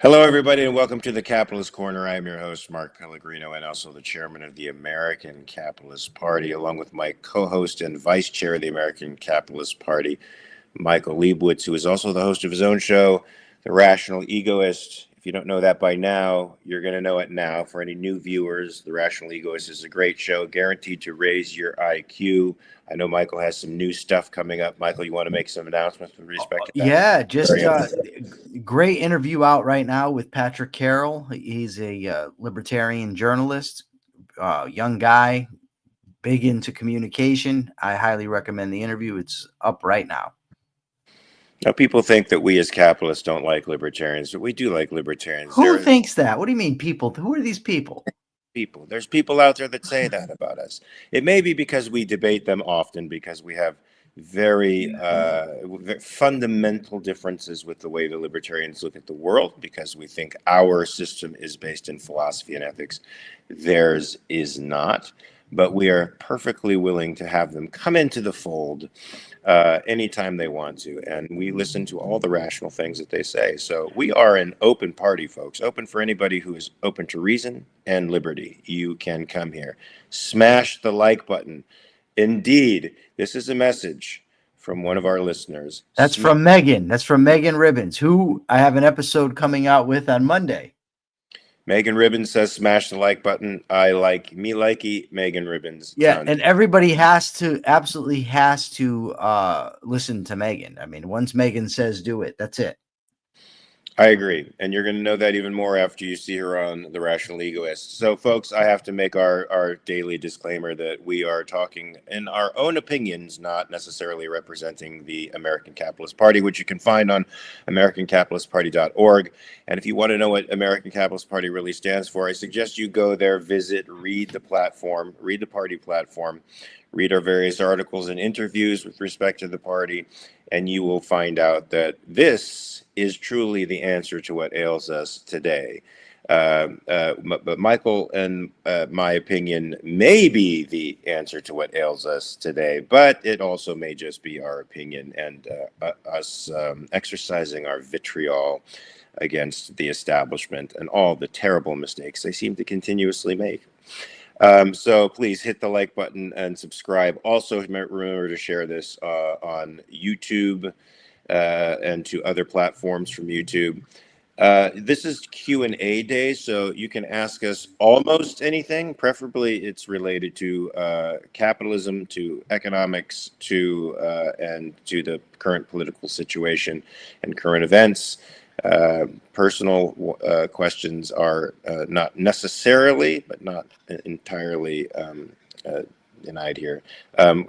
Hello, everybody, and welcome to the Capitalist Corner. I am your host, Mark Pellegrino, and also the chairman of the American Capitalist Party, along with my co-host and vice chair of the American Capitalist Party, Michael Liebowitz, who is also the host of his own show, The Rational Egoist. If you don't know that by now, you're going to know it now. For any new viewers, The Rational Egoist is a great show, guaranteed to raise your IQ. I know Michael has some new stuff coming up. Michael, you want to make some announcements with respect to that? Yeah, just great interview out right now with Patrick Carroll. He's a libertarian journalist, young guy, big into communication. I highly recommend the interview. It's up right now. Now, people think that we as capitalists don't like libertarians, but we do like libertarians. Who thinks that? What do you mean, people? Who are these people? People. There's people out there that say that about us. It may be because we debate them often, because we have very fundamental differences with the way the libertarians look at the world, because we think our system is based in philosophy and ethics. Theirs is not. But we are perfectly willing to have them come into the fold anytime they want to. And we listen to all the rational things that they say. So we are an open party, folks, open for anybody who is open to reason and liberty. You can come here. Smash the like button. Indeed, this is a message from one of our listeners. That's from Megan. That's from Megan Ribbons, who I have an episode coming out with on Monday. Megan Ribbons says, smash the like button. I like me likey Megan Ribbons. Yeah, and everybody absolutely has to listen to Megan. I mean, once Megan says do it, that's it. I agree. And you're going to know that even more after you see her on The Rational Egoist. So, folks, I have to make our daily disclaimer that we are talking in our own opinions, not necessarily representing the American Capitalist Party, which you can find on AmericanCapitalistParty.org. And if you want to know what American Capitalist Party really stands for, I suggest you go there, visit, read the platform, read the party platform, read our various articles and interviews with respect to the party, and you will find out that this is truly the answer to what ails us today. But Michael and my opinion may be the answer to what ails us today, but it also may just be our opinion and us exercising our vitriol against the establishment and all the terrible mistakes they seem to continuously make. So please hit the like button and subscribe. Also, remember to share this on YouTube and to other platforms from YouTube. This is Q&A day, so you can ask us almost anything. Preferably, it's related to capitalism, to economics, and to the current political situation and current events. Personal questions are not necessarily, but not entirely denied here.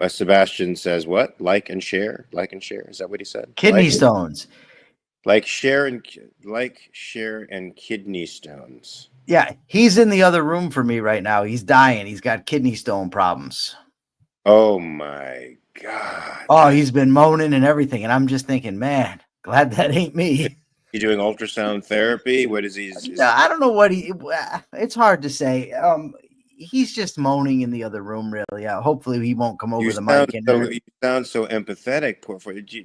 Sebastian says, what? Like and share? Like and share? Is that what he said? Kidney stones. Like, share, and kidney stones. Yeah, he's in the other room for me right now. He's dying. He's got kidney stone problems. Oh, my God. Oh, he's been moaning and everything. And I'm just thinking, man, glad that ain't me. You doing ultrasound therapy? What is he? I don't know what it's hard to say. He's just moaning in the other room, really. Hopefully he won't come over the mic. You sound so empathetic. Do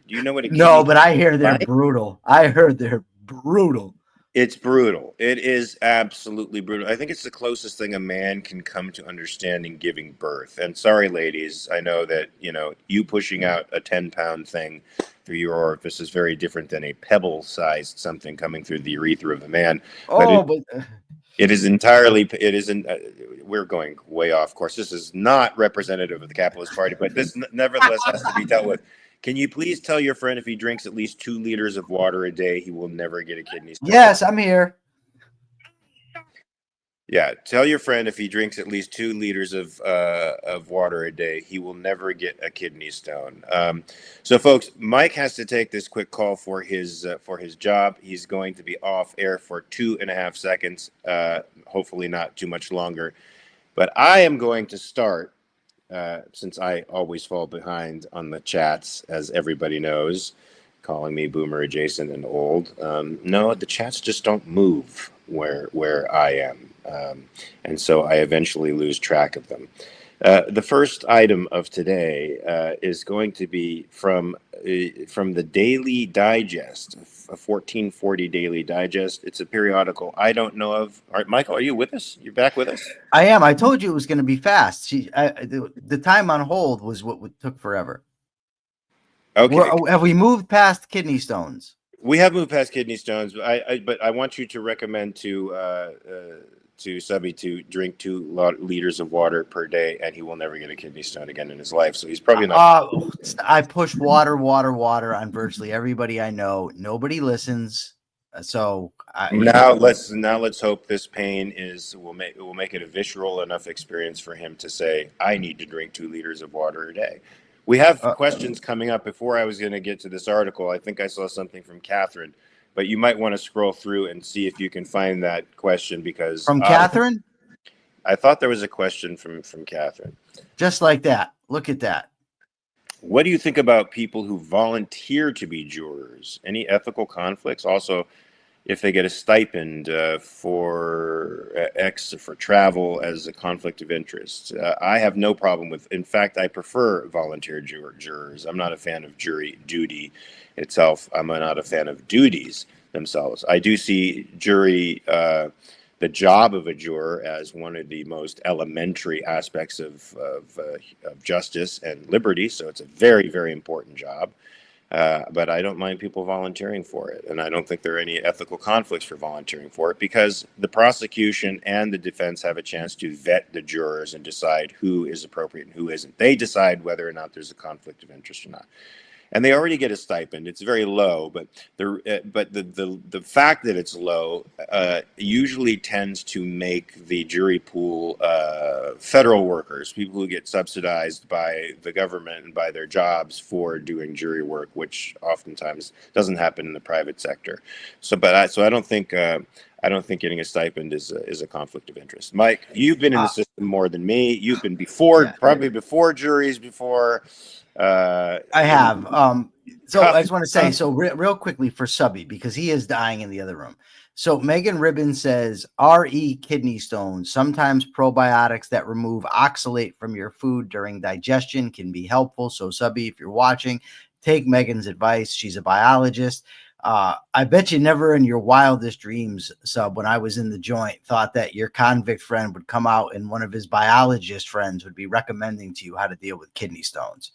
you know what? No, but I hear they're brutal. I heard they're brutal. It's brutal. It is absolutely brutal. I think it's the closest thing a man can come to understanding giving birth. And sorry, ladies, I know that, you pushing out a 10-pound thing through your orifice is very different than a pebble-sized something coming through the urethra of a man. It isn't, we're going way off course. This is not representative of the Capitalist Party, but this nevertheless has to be dealt with. Can you please tell your friend if he drinks at least 2 liters of water a day, he will never get a kidney stone? Yes, I'm here. Yeah, tell your friend if he drinks at least 2 liters of water a day, he will never get a kidney stone. So, folks, Mike has to take this quick call for his job. He's going to be off air for 2.5 seconds, hopefully not too much longer. But I am going to start. Since I always fall behind on the chats, as everybody knows, calling me boomer adjacent and old. No, the chats just don't move where I am. And so I eventually lose track of them. The first item of today is going to be from the Daily Digest, a 1440 Daily Digest. It's a periodical I don't know of. All right, Michael, are you with us? You're back with us? I am. I told you it was going to be fast. The time on hold was what took forever. Okay. Have we moved past kidney stones? We have moved past kidney stones, but I want you to recommend to Subby to drink 2 liters of water per day, and he will never get a kidney stone again in his life. So he's probably not. I push water on virtually everybody I know. Nobody listens. So Now let's hope this pain will make it a visceral enough experience for him to say, I need to drink 2 liters of water a day. We have questions coming up. Before I was going to get to this article, I think I saw something from Catherine, but you might want to scroll through and see if you can find that question, because from Catherine, I thought there was a question from Catherine. Just like that. Look at that. What do you think about people who volunteer to be jurors? Any ethical conflicts? Also, if they get a stipend for travel as a conflict of interest. I have no problem with, in fact, I prefer volunteer jurors. I'm not a fan of jury duty itself. I'm not a fan of duties themselves. I do see the job of a juror as one of the most elementary aspects of justice and liberty. So it's a very, very important job. But I don't mind people volunteering for it. And I don't think there are any ethical conflicts for volunteering for it, because the prosecution and the defense have a chance to vet the jurors and decide who is appropriate and who isn't. They decide whether or not there's a conflict of interest or not. And they already get a stipend. It's very low, but the fact that it's low usually tends to make the jury pool federal workers, people who get subsidized by the government and by their jobs for doing jury work, which oftentimes doesn't happen in the private sector. So I don't think getting a stipend is a conflict of interest. Mike, you've been in the system more than me. You've been probably before juries before. I have. So I just want to say, real quickly for Subby, because he is dying in the other room. So Megan Ribbon says, RE kidney stones, sometimes probiotics that remove oxalate from your food during digestion can be helpful. So Subby, if you're watching, take Megan's advice. She's a biologist. I bet you never in your wildest dreams, Sub, when I was in the joint, thought that your convict friend would come out and one of his biologist friends would be recommending to you how to deal with kidney stones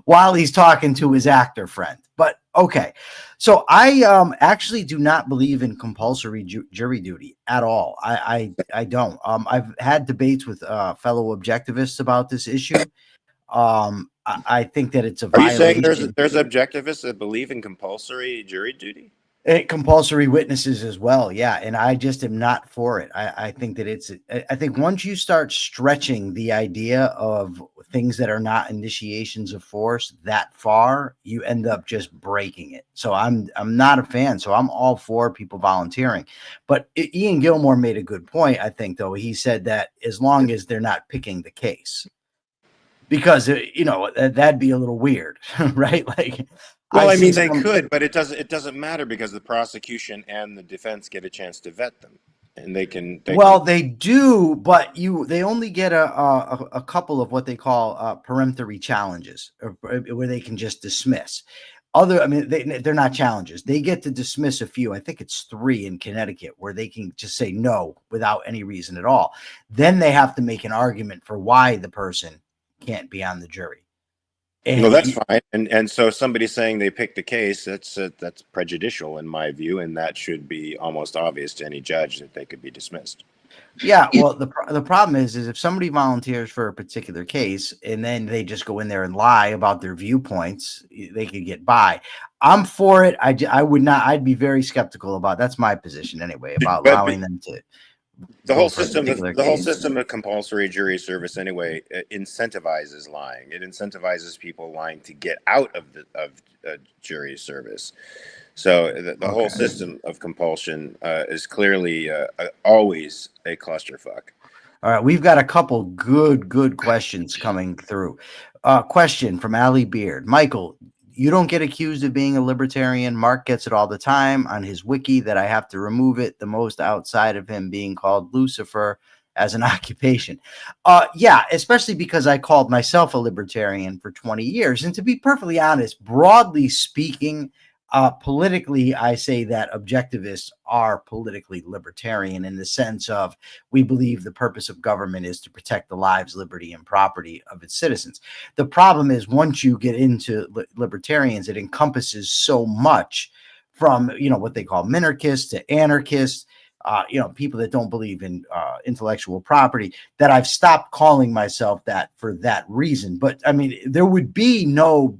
while he's talking to his actor friend. But okay. So I actually do not believe in compulsory jury duty at all. I don't. I've had debates with fellow objectivists about this issue. I think that it's a violation. Are you saying there's objectivists that believe in compulsory jury duty? Compulsory witnesses as well, yeah. And I just am not for it. I think that I think once you start stretching the idea of things that are not initiations of force that far, you end up just breaking it. So I'm not a fan. So I'm all for people volunteering. But Ian Gilmore made a good point, I think, though. He said that as long as they're not picking the case. Because that'd be a little weird, right? Like, well, I mean, they could, but it doesn't matter, because the prosecution and the defense get a chance to vet them, and they can. They do, but they only get a couple of what they call peremptory challenges, where they can just dismiss. They're not challenges. They get to dismiss a few. I think it's 3 in Connecticut, where they can just say no without any reason at all. Then they have to make an argument for why the person can't be on the jury. No, that's fine. And so somebody saying they picked the case, that's prejudicial in my view, and that should be almost obvious to any judge that they could be dismissed. Yeah, well, the problem is if somebody volunteers for a particular case and then they just go in there and lie about their viewpoints, they could get by. I'm for it. I would not. I'd be very skeptical about. That's my position anyway, about allowing them to. The whole system of compulsory jury service anyway incentivizes lying. It incentivizes people lying to get out of jury service. So the whole system of compulsion is clearly always a clusterfuck. All right, we've got a couple good questions coming through. Question from Allie Beard. Michael, you don't get accused of being a libertarian. Mark gets it all the time on his wiki that I have to remove it. The most outside of him being called Lucifer. as an occupation. Yeah, especially because I called myself a libertarian for 20 years. And to be perfectly honest, broadly speaking, politically, I say that objectivists are politically libertarian in the sense of we believe the purpose of government is to protect the lives, liberty, and property of its citizens. The problem is once you get into libertarians, it encompasses so much from, what they call minarchists to anarchists, people that don't believe in intellectual property, that I've stopped calling myself that for that reason. But I mean, there would be no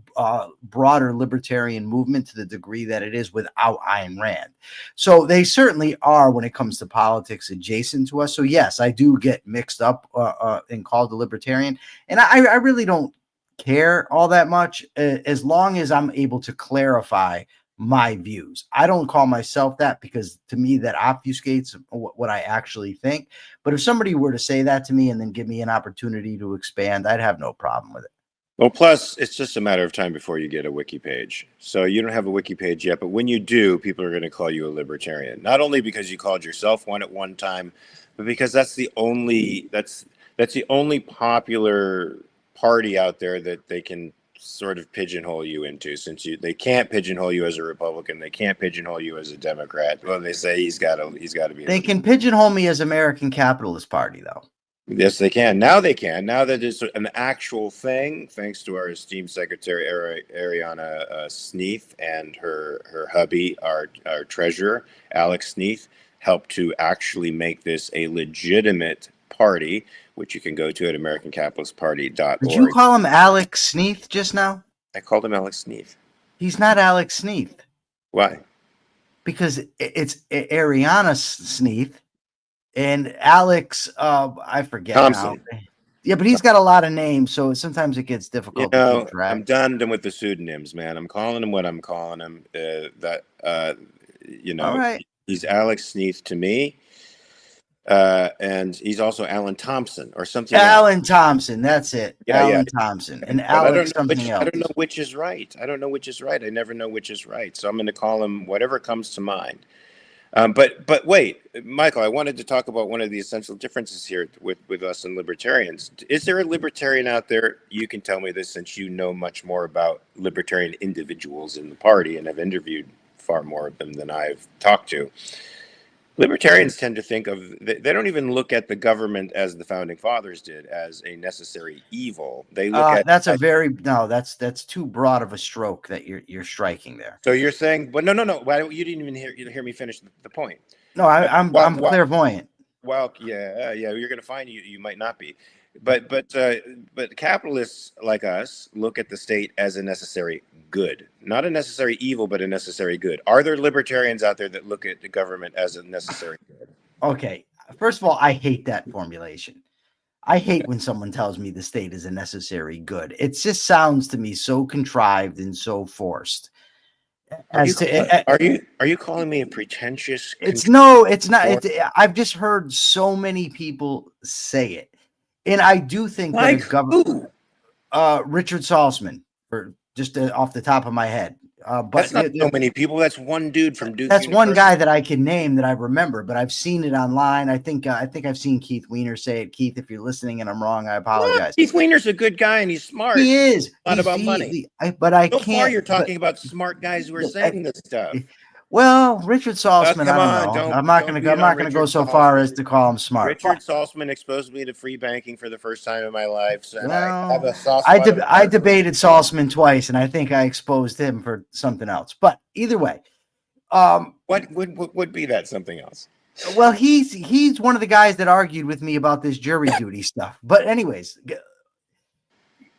broader libertarian movement to the degree that it is without Ayn Rand. So they certainly are, when it comes to politics, adjacent to us. So yes, I do get mixed up and called a libertarian. And I really don't care all that much as long as I'm able to clarify my views. I don't call myself that because to me that obfuscates what I actually think. But if somebody were to say that to me and then give me an opportunity to expand, I'd have no problem with it. Well, plus, it's just a matter of time before you get a wiki page. So you don't have a wiki page yet, but when you do, people are going to call you a libertarian. Not only because you called yourself one at one time, but because that's the only popular party out there that they can sort of pigeonhole you into, since they can't pigeonhole you as a Republican, they can't pigeonhole you as a Democrat. Well, they say he's got to be. They can pigeonhole me as American Capitalist Party, though. Yes, they can. Now they can. Now that it's an actual thing, thanks to our esteemed Secretary Ariana Sneath and her hubby, our treasurer, Alex Sneath, helped to actually make this a legitimate party, which you can go to at AmericanCapitalistParty.org. Did you call him Alex Sneath just now? I called him Alex Sneath. He's not Alex Sneath. Why? Because it's Ariana Sneath and Alex, I forget Thompson. Now. Yeah, but he's got a lot of names, so sometimes it gets difficult to keep track. I'm done with the pseudonyms, man. I'm calling him what I'm calling him. All right. He's Alex Sneath to me. And he's also Alan Thompson or something. Alan Thompson, that's it. Alan Thompson and Alex something else. I don't know which is right. I never know which is right. So I'm going to call him whatever comes to mind. But wait, Michael, I wanted to talk about one of the essential differences here with us and libertarians. Is there a libertarian out there? You can tell me this since you know much more about libertarian individuals in the party and have interviewed far more of them than I've talked to. Libertarians tend to think of, they don't even look at the government as the founding fathers did, as a necessary evil. They look at that's too broad of a stroke that you're striking there. So you're saying, but no. Why you didn't even hear me finish the point? No, I'm clairvoyant. Well, yeah, you're going to find you might not be, but capitalists like us look at the state as a necessary good, not a necessary evil, but a necessary good. Are there libertarians out there that look at the government as a necessary good? Okay, first of all, I hate that formulation. I hate when someone tells me the state is a necessary good. It just sounds to me so contrived and so forced. Are you calling me a pretentious? It's not. I've just heard so many people say it, and I do think like that government. Richard Salzman, just off the top of my head. But that's not so many people. That's one dude from Duke. That's University. One guy that I can name that I remember, but I've seen it online. I think I've seen Keith Weiner say it. Keith, if you're listening and I'm wrong, I apologize. Well, Keith Weiner's a good guy and he's smart. He is. Not about money. But I so can't. Far you're talking about smart guys who are saying this stuff. Well, Richard Salzman, I don't know. I'm not going to go so far as to call him smart. Richard Salzman exposed me to free banking for the first time in my life. So well, I debated Salzman twice, and I think I exposed him for something else. But either way, what would be that something else? Well, he's one of the guys that argued with me about this jury duty stuff. But anyways.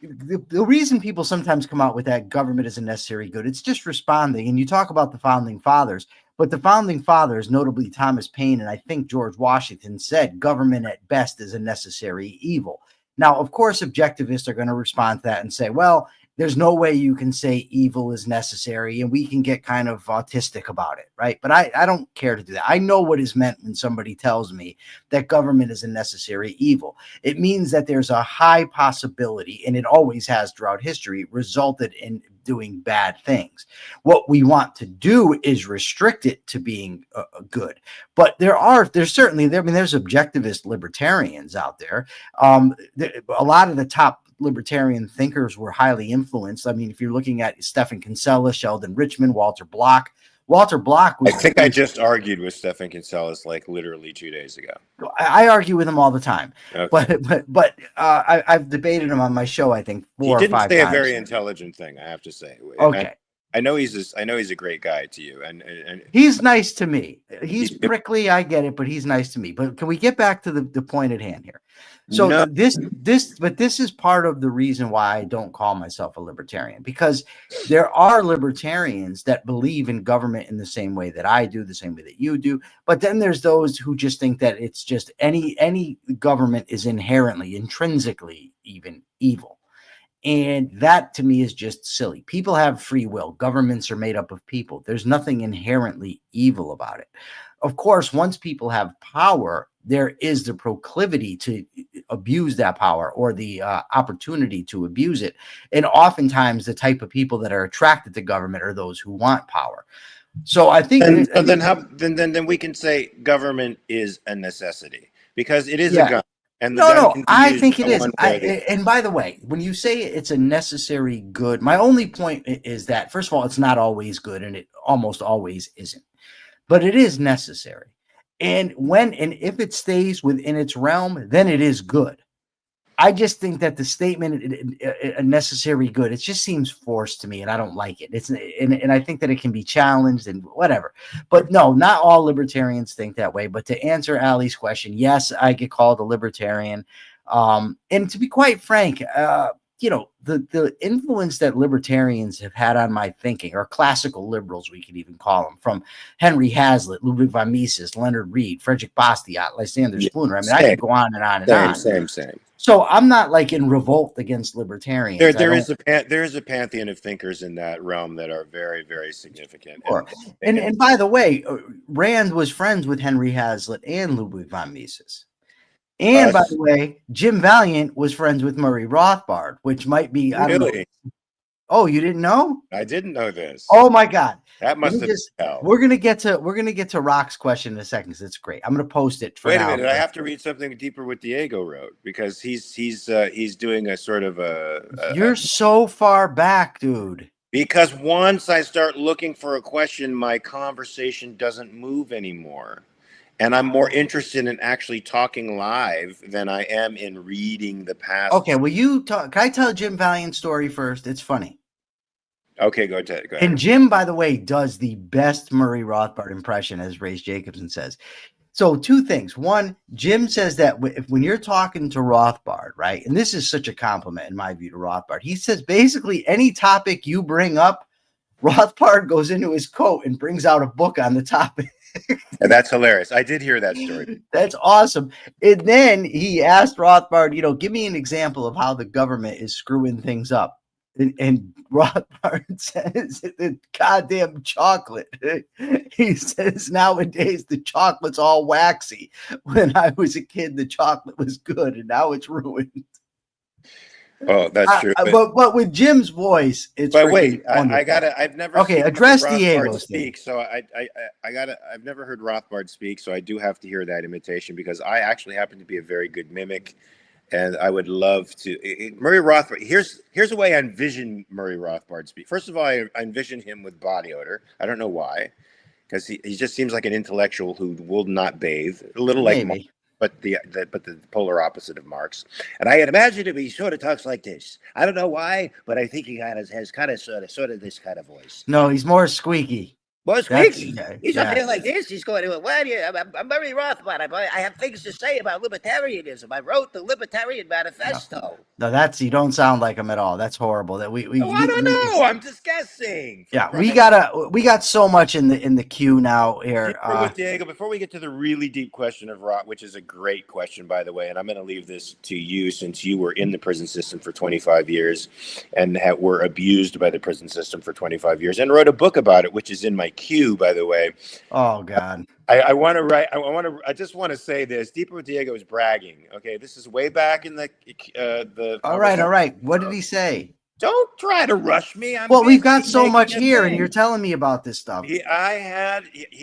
The reason people sometimes come out with that government is a necessary good, it's just responding. And you talk about the founding fathers, but the founding fathers, notably Thomas Paine and I think George Washington, said government at best is a necessary evil. Now, of course, objectivists are going to respond to that and say, well, there's no way you can say evil is necessary, and we can get kind of autistic about it, right? But I don't care to do that. I know what is meant when somebody tells me that government is a necessary evil. It means that there's a high possibility, and it always has throughout history, resulted in doing bad things. What we want to do is restrict it to being good. But there's certainly there. I mean, there's objectivist libertarians out there. A lot of the top libertarian thinkers were highly influenced. I mean, if you're looking at Stephen Kinsella, Sheldon Richman, Walter Block. Walter Block was. I think I just argued with Stephen Kinsella like literally 2 days ago. I argue with him all the time, Okay. but I've debated him on my show. I think 4 or 5 times. He didn't say a very intelligent thing, I have to say. Okay. I know he's a great guy to you, and he's nice to me. He's prickly, I get it, but he's nice to me. But can we get back to the point at hand here? So no. this is part of the reason why I don't call myself a libertarian, because there are libertarians that believe in government in the same way that I do, the same way that you do. But then there's those who just think that it's just any government is intrinsically even evil. And that to me is just silly. People have free will. Governments are made up of people. There's nothing inherently evil about it. Of course, once people have power, there is the proclivity to abuse that power, or the opportunity to abuse it. And oftentimes the type of people that are attracted to government are those who want power. So I think then we can say government is a necessity, because it is a gun. And I think it is. And by the way, when you say it's a necessary good, my only point is that, first of all, it's not always good, and it almost always isn't. But it is necessary. And if it stays within its realm, then it is good. I just think that the statement a necessary good, it just seems forced to me, and I don't like it. And I think that it can be challenged and whatever. But no, not all libertarians think that way. But to answer Ali's question, yes, I get called a libertarian. And to be quite frank, the influence that libertarians have had on my thinking, or classical liberals, we could even call them, from Henry Hazlitt, Ludwig von Mises, Leonard Read, Frederick Bastiat, Lysander Spooner. I mean, I could go on and on and on. Same. So I'm not like in revolt against libertarians. There is a pantheon of thinkers in that realm that are very, very significant. Sure. And by the way, Rand was friends with Henry Hazlitt and Ludwig von Mises. And by the way, Jim Valiant was friends with Murray Rothbard, which might be. Really? Oh, you didn't know? I didn't know this. Oh my God. That must have been. We're gonna get to Rock's question in a second, because it's great. I'm gonna post it for now. Wait a minute, I have to read something deeper what Diego wrote, because he's doing a sort of You're so far back, dude. Because once I start looking for a question, my conversation doesn't move anymore. And I'm more interested in actually talking live than I am in reading the past. Okay, well, can I tell Jim Valiant's story first? It's funny. Okay, go ahead. And Jim, by the way, does the best Murray Rothbard impression, as Race Jacobson says. So 2 things. One, Jim says that when you're talking to Rothbard, right, and this is such a compliment in my view to Rothbard, he says basically any topic you bring up, Rothbard goes into his coat and brings out a book on the topic. And that's hilarious. I did hear that story. That's awesome. And then he asked Rothbard, give me an example of how the government is screwing things up. And Rothbard says the goddamn chocolate. He says nowadays the chocolate's all waxy. When I was a kid, the chocolate was good, and now it's ruined. Oh, that's true. But with Jim's voice, it's. But wait, I've never. Okay, address Diego speak. So I've never heard Rothbard speak, so I do have to hear that imitation, because I actually happen to be a very good mimic, and I would love to. Murray Rothbard. Here's the way I envision Murray Rothbard speak. First of all, I envision him with body odor. I don't know why, because he just seems like an intellectual who will not bathe. A little like. Maybe. But the polar opposite of Marx. And I imagine him, he sort of talks like this. I don't know why, but I think he has kind of sort of this kind of voice. No, he's more squeaky. More squeaky? He's up there like this. He's going, well, I'm Murray Rothbard. I have things to say about libertarianism. I wrote the Libertarian Manifesto. No, you don't sound like him at all. That's horrible. That I don't know. I'm just guessing. Yeah, we got so much in the queue now here. Diego, before we get to the really deep question of Roth, which is a great question, by the way, and I'm going to leave this to you, since you were in the prison system for 25 years and were abused by the prison system for 25 years and wrote a book about it, which is in my queue, by the way. Oh God. I just want to say this. Deeper with Diego is bragging. Okay, this is way back in the. All right. What did he say? Don't try to rush me. I'm Well, we've busy got so making much a here, and you're thing. telling me about this stuff. He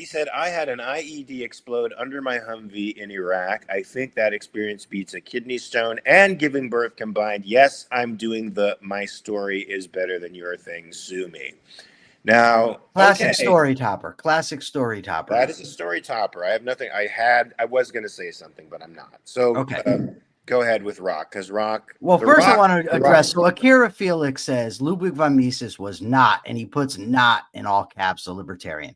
said I had an IED explode under my Humvee in Iraq. I think that experience beats a kidney stone and giving birth combined. Yes, I'm doing the my story is better than your thing. Sue me. Now, Classic okay, story topper. Classic story topper. that is a story topper. I have nothing. I was going to say something, but I'm not. So Okay. go ahead with Rock, because Well, first I want to The Rock. address. So Akira Felix says Ludwig von Mises was not, and he puts not in all caps, a libertarian.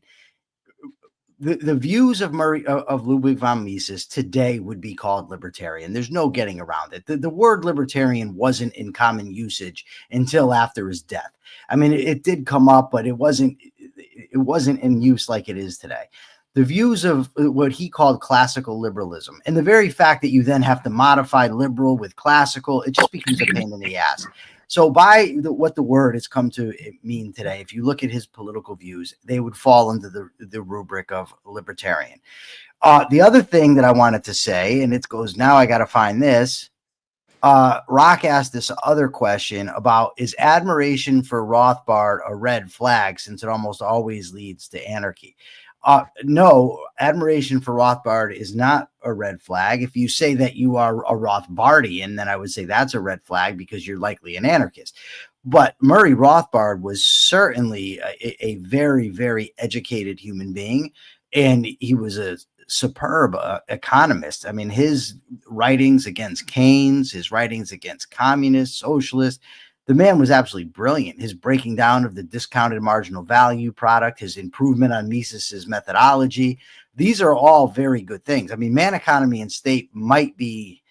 The views of Ludwig von Mises today would be called libertarian. There's no getting around it. The word libertarian wasn't in common usage until after his death. I mean, it did come up, but it wasn't in use like it is today. The views of what he called classical liberalism, and the very fact that you then have to modify liberal with classical, it just becomes a pain in the ass. So by what the word has come to mean today, if you look at his political views, they would fall into the rubric of libertarian. The other thing that I wanted to say, and it goes, now I got to find this. Rock asked this other question about, is admiration for Rothbard a red flag since it almost always leads to anarchy? No, admiration for Rothbard is not a red flag. If you say that you are a Rothbardian, then I would say that's a red flag because you're likely an anarchist. But Murray Rothbard was certainly a very, very educated human being, and he was a superb economist. I mean, his writings against Keynes, his writings against communists, socialists, the man was absolutely brilliant. His breaking down of the discounted marginal value product, his improvement on Mises's methodology, these are all very good things. I mean, Man, Economy, and State might be,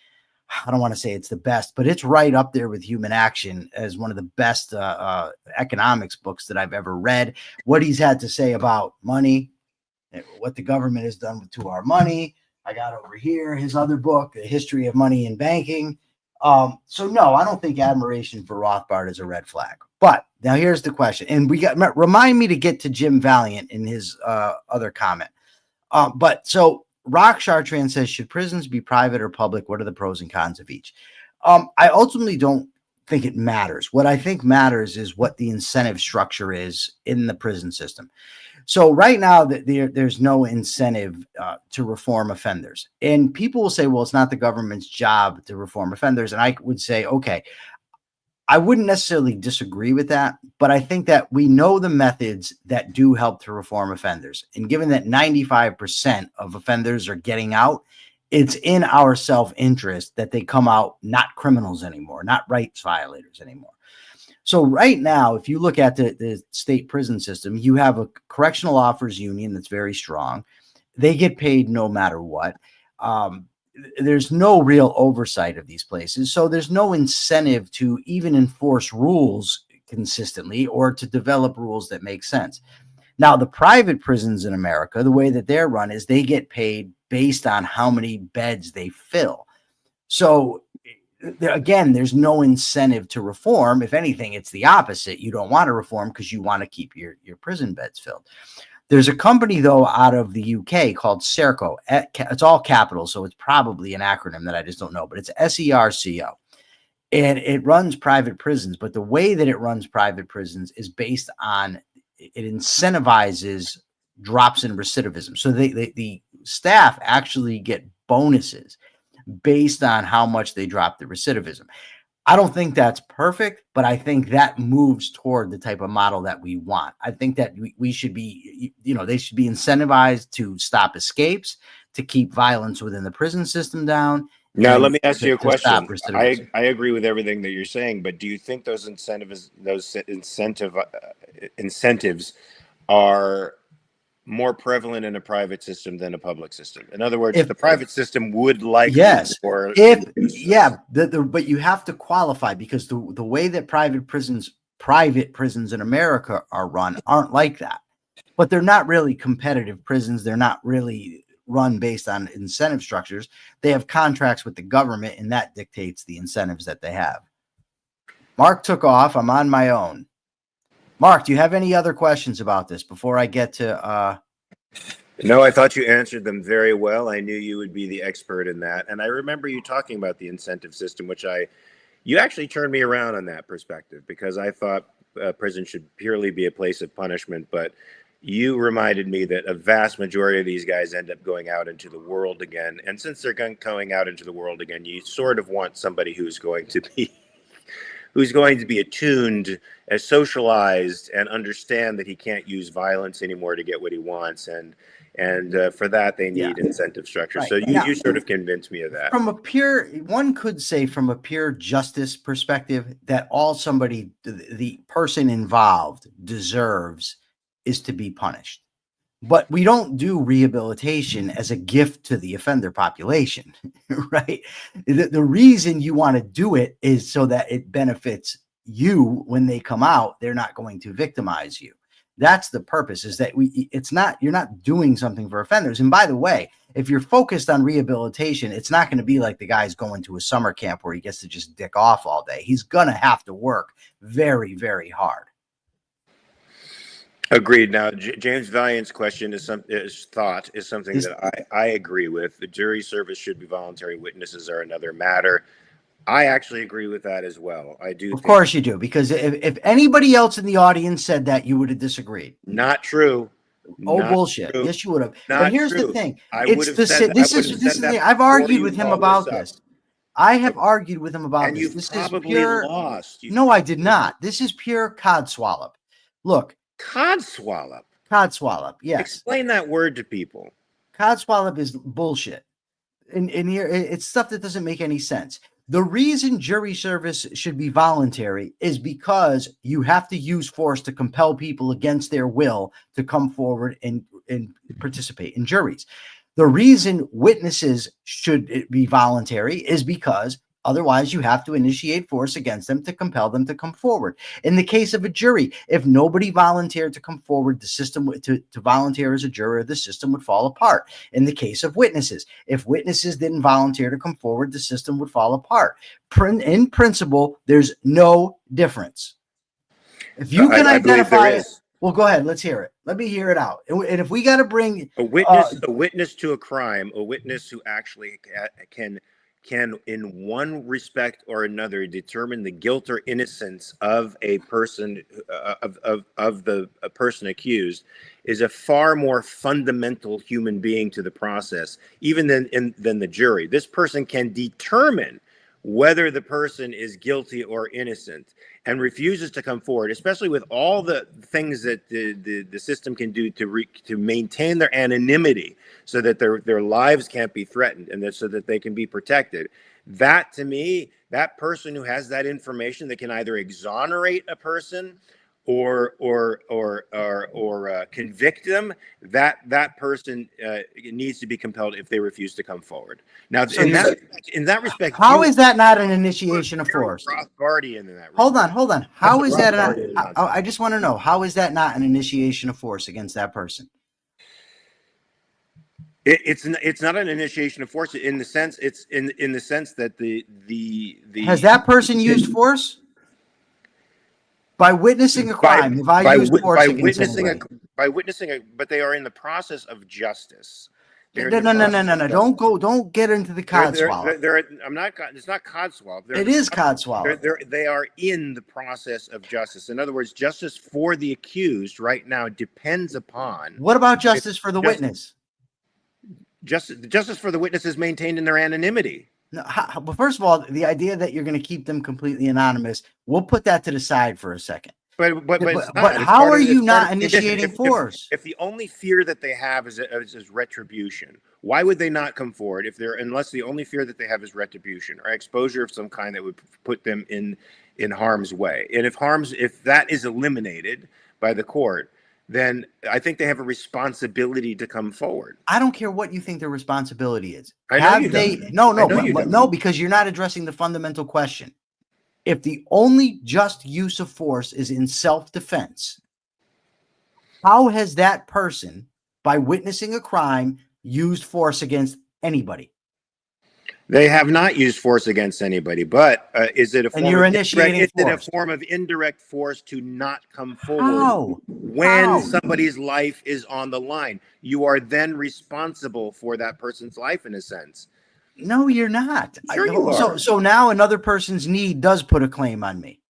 I don't want to say it's the best, but it's right up there with Human Action as one of the best economics books that I've ever read. What he's had to say about money, what the government has done to our money. I got over here his other book, The History of Money and Banking. So no, I don't think admiration for Rothbard is a red flag. But now here's the question, and remind me to get to Jim Valiant in his other comment. But so Rock Chartrand says, should prisons be private or public? What are the pros and cons of each? I ultimately don't think it matters. What I think matters is what the incentive structure is in the prison system. So right now, there's no incentive to reform offenders. And people will say, well, it's not the government's job to reform offenders. And I would say, okay, I wouldn't necessarily disagree with that, but I think that we know the methods that do help to reform offenders. And given that 95% of offenders are getting out, it's in our self-interest that they come out not criminals anymore, not rights violators anymore. So right now, if you look at the state prison system, you have a correctional officers union that's very strong. They get paid no matter what. There's no real oversight of these places. So there's no incentive to even enforce rules consistently or to develop rules that make sense. Now, the private prisons in America, the way that they're run is they get paid based on how many beds they fill. So again, there's no incentive to reform. If anything, it's the opposite. You don't want to reform because you want to keep your prison beds filled. There's a company, though, out of the UK called Serco. It's all capital, so it's probably an acronym that I just don't know, but it's SERCO. And it runs private prisons, but the way that it runs private prisons is based on, it incentivizes drops in recidivism. So the staff actually get bonuses based on how much they drop the recidivism. I don't think that's perfect, but I think that moves toward the type of model that we want. I think that we should be, they should be incentivized to stop escapes, to keep violence within the prison system down. Now, let And me ask you a to stop question. recidivism. I agree with everything that you're saying, but do you think those incentives are more prevalent in a private system than a public system? In other words, If the private system would like yes, for but you have to qualify, because the way that private prisons in America are run aren't like that. But they're not really competitive prisons. They're not really run based on incentive structures. They have contracts with the government, and that dictates the incentives that they have. Mark took off. I'm on my own. Mark, do you have any other questions about this before I get to No, I thought you answered them very well. I knew you would be the expert in that. And I remember you talking about the incentive system, which I You actually turned me around on that perspective, because I thought prison should purely be a place of punishment. But you reminded me that a vast majority of these guys end up going out into the world again. And since they're going out into the world again, you sort of want somebody who's going to be attuned, as socialized, and understand that he can't use violence anymore to get what he wants. And for that, they need incentive structure. Right. So you sort of convinced me of that. From a pure, one could say from a pure justice perspective, that all somebody, the person involved, deserves is to be punished. But we don't do rehabilitation as a gift to the offender population, right? The reason you want to do it is so that it benefits you when they come out. They're not going to victimize you. That's the purpose, is that you're not doing something for offenders. And by the way, if you're focused on rehabilitation, it's not going to be like the guy's going to a summer camp where he gets to just dick off all day. He's going to have to work very, very hard. Agreed. Now, James Valiant's question is something that I agree with. The jury service should be voluntary. Witnesses are another matter. I actually agree with that as well. I do. Of course you do, because if anybody else in the audience said that, you would have disagreed. Not true. Oh, bullshit. True. Yes, you would have. But here's the thing. This is the thing. I've argued with him about this. I have argued with him about this. This is pure lost. No, I did not. This is pure codswallop. Look. Codswallop. Codswallop. Yes. Explain that word to people. Codswallop is bullshit. In here, it's stuff that doesn't make any sense. The reason jury service should be voluntary is because you have to use force to compel people against their will to come forward and participate in juries. The reason witnesses should be voluntary is because otherwise you have to initiate force against them to compel them to come forward. In the case of a jury, if nobody volunteered to come forward, the system to volunteer as a juror, the system would fall apart. In the case of witnesses, if witnesses didn't volunteer to come forward, the system would fall apart. In principle, there's no difference. If you can identify it, well, go ahead. Let's hear it. Let me hear it out. And if we got to bring a witness to a crime, a witness who actually can in one respect or another determine the guilt or innocence of a person of the person accused, is a far more fundamental human being to the process, even than the jury. This person can determine whether the person is guilty or innocent and refuses to come forward, especially with all the things that the system can do to maintain their anonymity so that their lives can't be threatened and so that they can be protected. That, to me, that person who has that information that can either exonerate a person or convict them, that person needs to be compelled if they refuse to come forward. Now, so in that respect, how is that not an initiation of force? Rothbardian in that. Hold on. How is that? I just want to know, how is that not an initiation of force against that person? It's not an initiation of force in the sense in the sense that the has that person used force? By witnessing a crime, by witnessing, but they are in the process of justice. No. Don't get into the codswallop. I'm not. It's not codswallop. It is codswallop. They are in the process of justice. In other words, justice for the accused right now depends upon. What about justice for the witness? Justice for the witness is maintained in their anonymity. No, well, first of all, the idea that you're going to keep them completely anonymous, we'll put that to the side for a second. But how are you not initiating force? If the only fear that they have is retribution, why would they not come forward unless the only fear that they have is retribution or exposure of some kind that would put them in harm's way? And if that is eliminated by the court, then I think they have a responsibility to come forward. I don't care what you think their responsibility is. No, because you're not addressing the fundamental question. If the only just use of force is in self-defense, how has that person, by witnessing a crime, used force against anybody? They have not used force against anybody, but is it a form of indirect force to not come forward when somebody's life is on the line? You are then responsible for that person's life in a sense. No, you're not. Sure you are. So now another person's need does put a claim on me.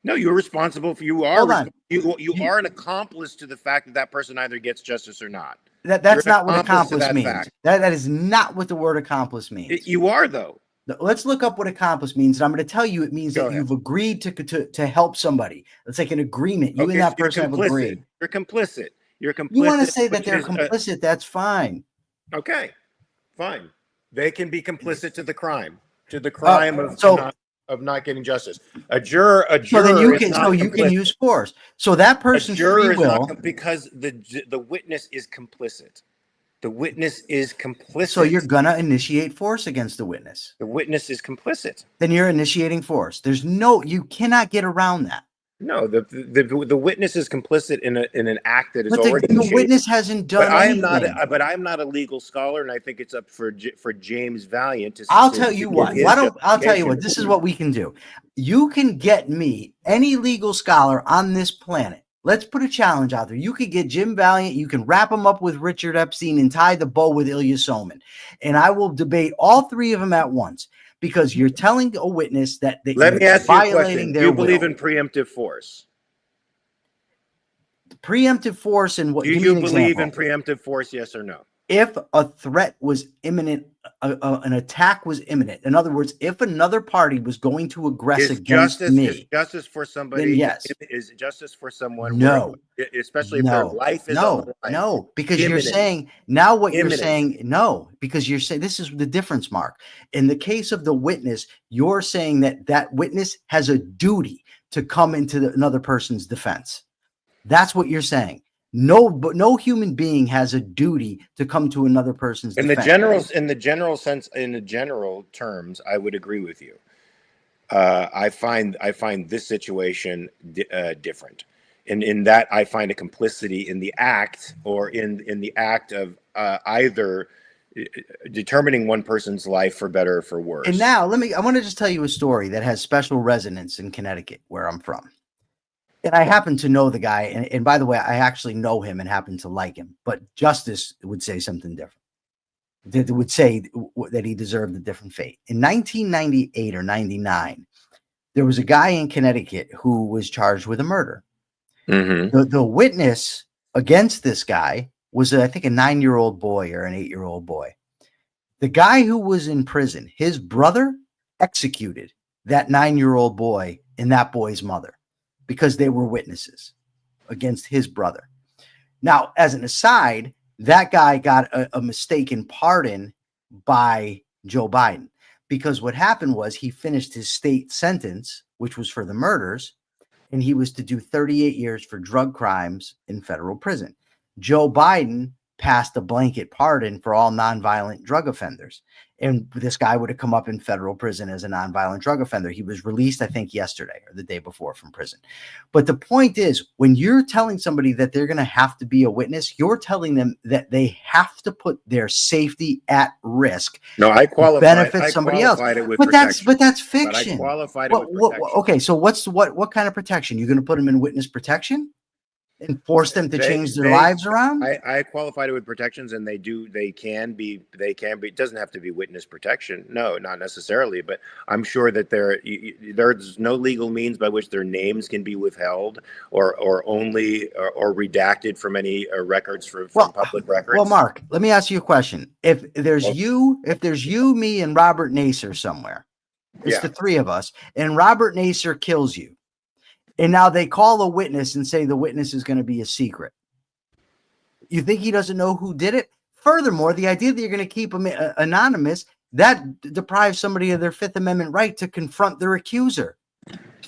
No, you're responsible for. You are. Hold on. You are an accomplice to the fact that that person either gets justice or not. That's not what accomplice accomplice means. fact. That is not what the word accomplice means. You are, though. Let's look up what accomplice means, and I'm going to tell you it means that you've agreed to help somebody. It's like an agreement. You and that person have agreed. You're complicit. You're complicit. You want to say that they're complicit? That's fine. Okay, fine. They can be complicit to the crime of not getting justice. A juror. So then you can use force. So that person's free will, because the witness is complicit. The witness is complicit. So you're gonna initiate force against the witness. The witness is complicit. Then you're initiating force. You cannot get around that. No, the witness is complicit in an act that is already. The witness hasn't done. But I'm not a legal scholar, and I think it's up for James Valiant to. I'll tell you what. I'll tell you what. This is what we can do. You can get me any legal scholar on this planet. Let's put a challenge out there. You could get Jim Valiant. You can wrap him up with Richard Epstein and tie the bow with Ilya Soman. And I will debate all three of them at once because you're telling a witness that Let me ask you a question. Do you believe in preemptive force? Preemptive force and what? Do you believe in preemptive force, yes or no? If a threat was imminent, an attack was imminent. In other words, if another party was going to aggress against me, is justice for somebody? Yes. Is justice for someone? No. Especially if their life is on the line. No, because imminent. You're saying now what imminent. You're saying no, because you're saying this is the difference, Mark. In the case of the witness, you're saying that witness has a duty to come into another person's defense. That's what you're saying. No human being has a duty to come to another person's defense. In the general terms, I would agree with you. I find this situation different. In that I find a complicity in the act or in the act of either determining one person's life for better or for worse. And now I want to just tell you a story that has special resonance in Connecticut, where I'm from. And I happen to know the guy. And by the way, I actually know him and happen to like him. But justice would say something different. It would say that he deserved a different fate. In 1998 or 99, there was a guy in Connecticut who was charged with a murder. Mm-hmm. The witness against this guy was, I think, a 9-year-old boy or an 8-year-old boy. The guy who was in prison, his brother executed that 9-year-old boy and that boy's mother, because they were witnesses against his brother. Now, as an aside, that guy got a mistaken pardon by Joe Biden, because what happened was he finished his state sentence, which was for the murders, and he was to do 38 years for drug crimes in federal prison. Joe Biden passed a blanket pardon for all nonviolent drug offenders. And this guy would have come up in federal prison as a nonviolent drug offender. He was released, I think, yesterday or the day before from prison. But the point is, when you're telling somebody that they're going to have to be a witness, you're telling them that they have to put their safety at risk. No, I qualified. Benefit somebody else. But that's fiction. But I qualified it with protection. Okay, so what kind of protection? You're going to put them in witness protection? And force them to change their lives around? I qualified it with protections, and they can be. It doesn't have to be witness protection. No, not necessarily. But I'm sure that there's no legal means by which their names can be withheld or redacted from any records from public records. Well, Mark, let me ask you a question. If there's you, me, and Robert Nacer somewhere, it's the three of us, and Robert Nacer kills you. And now they call a witness and say the witness is going to be a secret. You think he doesn't know who did it? Furthermore, the idea that you're going to keep him anonymous, that deprives somebody of their Fifth Amendment right to confront their accuser.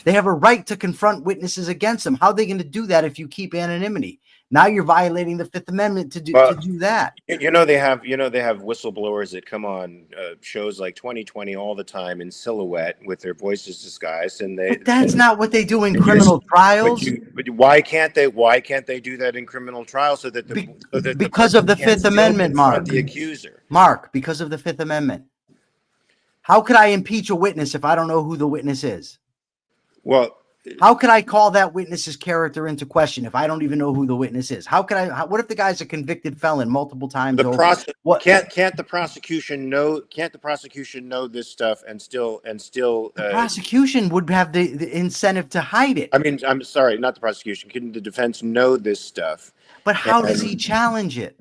They have a right to confront witnesses against them. How are they going to do that if you keep anonymity? Now you're violating the Fifth Amendment to do that. They have whistleblowers that come on shows like 2020 all the time in silhouette with their voices disguised, and But that's not what they do in criminal trials. But why can't they? Why can't they do that in criminal trials because of the Fifth Amendment, Mark? The accuser, Mark, because of the Fifth Amendment. How could I impeach a witness if I don't know who the witness is? Well, How could I call that witness's character into question if I don't even know who the witness is? How could I? What if the guy's a convicted felon multiple times the over? process What can't the prosecution know this stuff and still the prosecution would have the incentive to hide it. I mean, I'm sorry, not the prosecution. Couldn't the defense know this stuff? But how does he challenge it?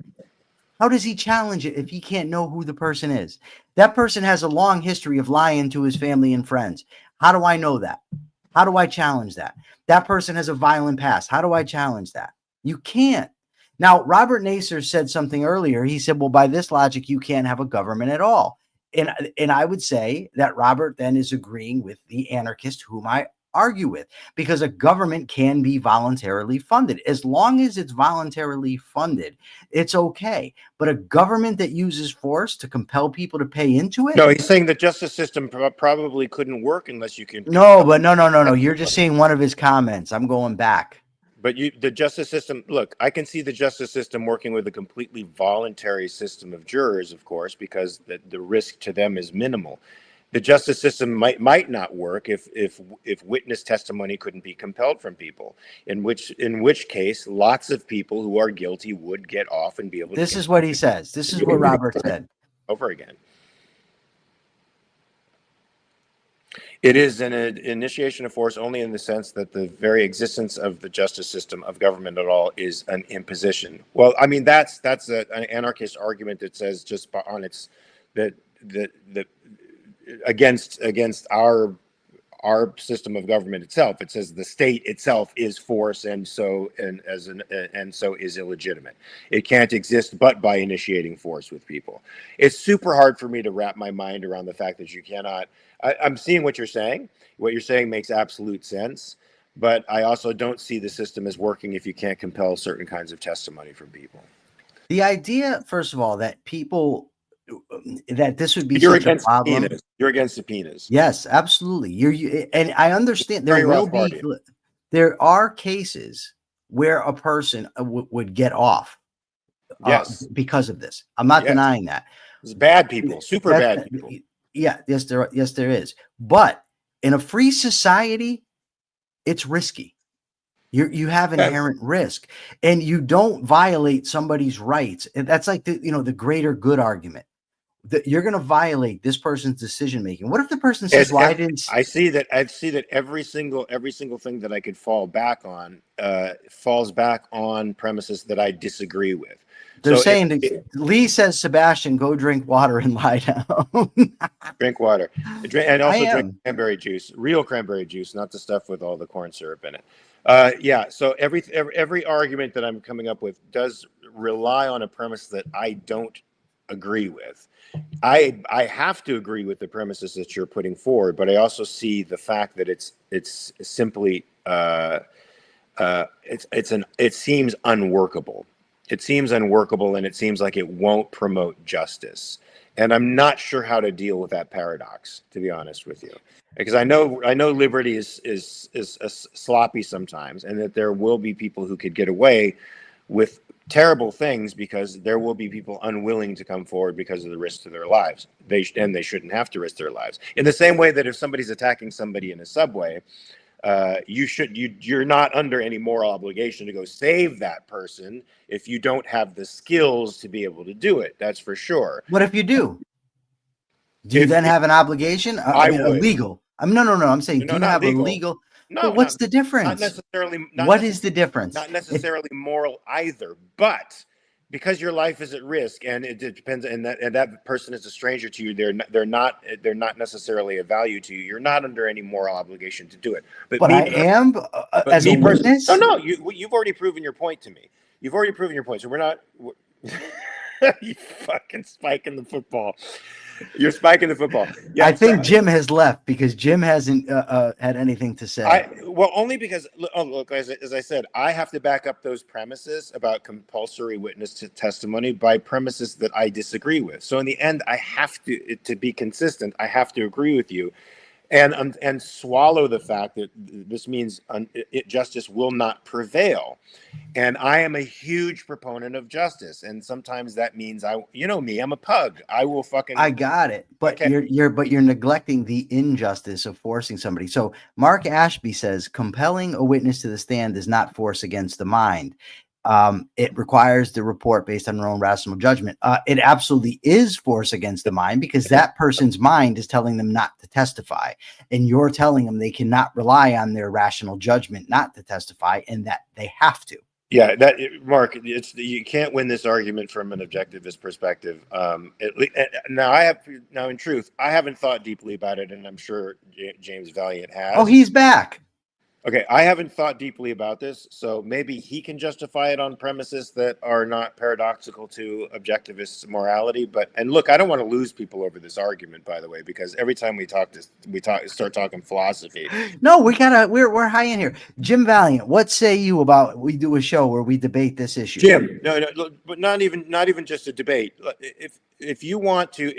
How does he challenge it if he can't know who the person is? That person has a long history of lying to his family and friends. How do I know that? How do I challenge that? That person has a violent past. How do I challenge that? You can't. Now, Robert Naser said something earlier. He said, well, by this logic, you can't have a government at all. And I would say that Robert then is agreeing with the anarchist whom I argue with, because a government can be voluntarily funded. As long as it's voluntarily funded, it's okay. But a government that uses force to compel people to pay into it. No, he's saying the justice system probably couldn't work unless you can. No, but no. You're just seeing one of his comments. I'm going back. But the justice system, look, I can see the justice system working with a completely voluntary system of jurors, of course, because the risk to them is minimal. The justice system might not work if witness testimony couldn't be compelled from people, in which case lots of people who are guilty would get off and be able to. This is what he says. This is what Robert said. Over again. It is an initiation of force only in the sense that the very existence of the justice system of government at all is an imposition. Well, I mean, that's an anarchist argument that says just on its that against our system of government itself. It says the state itself is force, and so is illegitimate. It can't exist but by initiating force with people. It's super hard for me to wrap my mind around the fact that you cannot. I'm seeing what you're saying. What you're saying makes absolute sense, but I also don't see the system as working if you can't compel certain kinds of testimony from people. The idea, first of all, that this would be such a problem. Subpoenas. You're against subpoenas. Yes, absolutely. And I understand there are cases where a person would get off. Yes, because of this. I'm not denying that. It's bad people, super bad people. Yeah, yes, there is. But in a free society, it's risky. You have inherent risk, and you don't violate somebody's rights. And that's like the greater good argument. That you're going to violate this person's decision making. What if the person says, "Well, I see that every single thing that I could fall back on falls back on premises that I disagree with." They're saying Lee says, Sebastian, go drink water and lie down. Drink water, and also drink cranberry juice, real cranberry juice, not the stuff with all the corn syrup in it. Yeah. So every argument that I'm coming up with does rely on a premise that I don't agree with. I have to agree with the premises that you're putting forward, but I also see the fact that it's simply it seems unworkable. It seems unworkable, and it seems like it won't promote justice. And I'm not sure how to deal with that paradox, to be honest with you, because I know liberty is sloppy sometimes, and that there will be people who could get away with terrible things because there will be people unwilling to come forward because of the risk to their lives. They shouldn't have to risk their lives. In the same way that if somebody's attacking somebody in a subway, you're not under any moral obligation to go save that person if you don't have the skills to be able to do it. That's for sure. What if you do? Do you then have an obligation? I mean, illegal. No. I'm saying, do you have a legal? No. What's the difference? Not necessarily. What is the difference? Not necessarily moral either, but because your life is at risk, and it depends, and that person is a stranger to you. They're not necessarily a value to you. You're not under any moral obligation to do it. But I am as a witness. No. You've already proven your point to me. You've already proven your point. So we're not. You fucking spiking the football. You're spiking the football. Yeah, I think Jim has left because Jim hasn't had anything to say. Only because look, as I said, I have to back up those premises about compulsory witness testimony by premises that I disagree with. So in the end, I have to be consistent. I have to agree with you. and swallow the fact that this means justice will not prevail. And I am a huge proponent of justice, and sometimes that means you know me, I'm a pug. I will I fucking got it, but okay. you're neglecting the injustice of forcing somebody. So Mark Ashby says compelling a witness to the stand is not force against the mind. It requires the report based on their own rational judgment. It absolutely is force against the mind because that person's mind is telling them not to testify, and you're telling them they cannot rely on their rational judgment not to testify, and that they have to. Yeah, Mark, you can't win this argument from an objectivist perspective. Now in truth, I haven't thought deeply about it, and I'm sure James Valiant Oh, has. he's back. Okay, I haven't thought deeply about this, so maybe he can justify it on premises that are not paradoxical to objectivist morality. And look, I don't want to lose people over this argument, by the way, because every time we start talking philosophy. No, we're high in here. Jim Valiant, what say you about we do a show where we debate this issue? Jim, no, look, but not even just a debate. If you want to,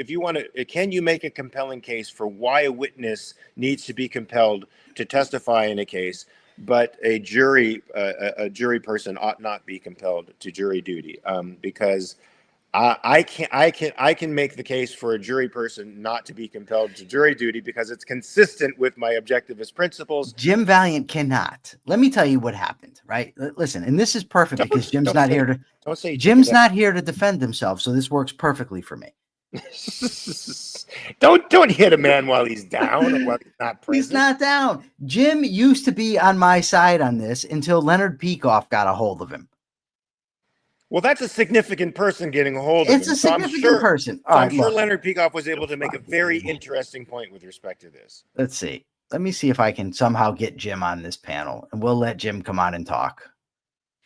can you make a compelling case for why a witness needs to be compelled to testify in a case, but a jury person ought not be compelled to jury duty? Because I can make the case for a jury person not to be compelled to jury duty because it's consistent with my objectivist principles. Jim Valiant cannot. Let me tell you what happened, right? Listen, and this is perfect because Jim's not here to defend himself, so this works perfectly for me. Don't hit a man while he's down or while he's not present. He's not down. Jim used to be on my side on this until Leonard Peikoff got a hold of him. Well, that's a significant person getting a hold of him. It's a significant person. I'm sure Leonard Peikoff was able to make a very interesting point with respect to this. Let's see. Let me see if I can somehow get Jim on this panel, and we'll let Jim come on and talk.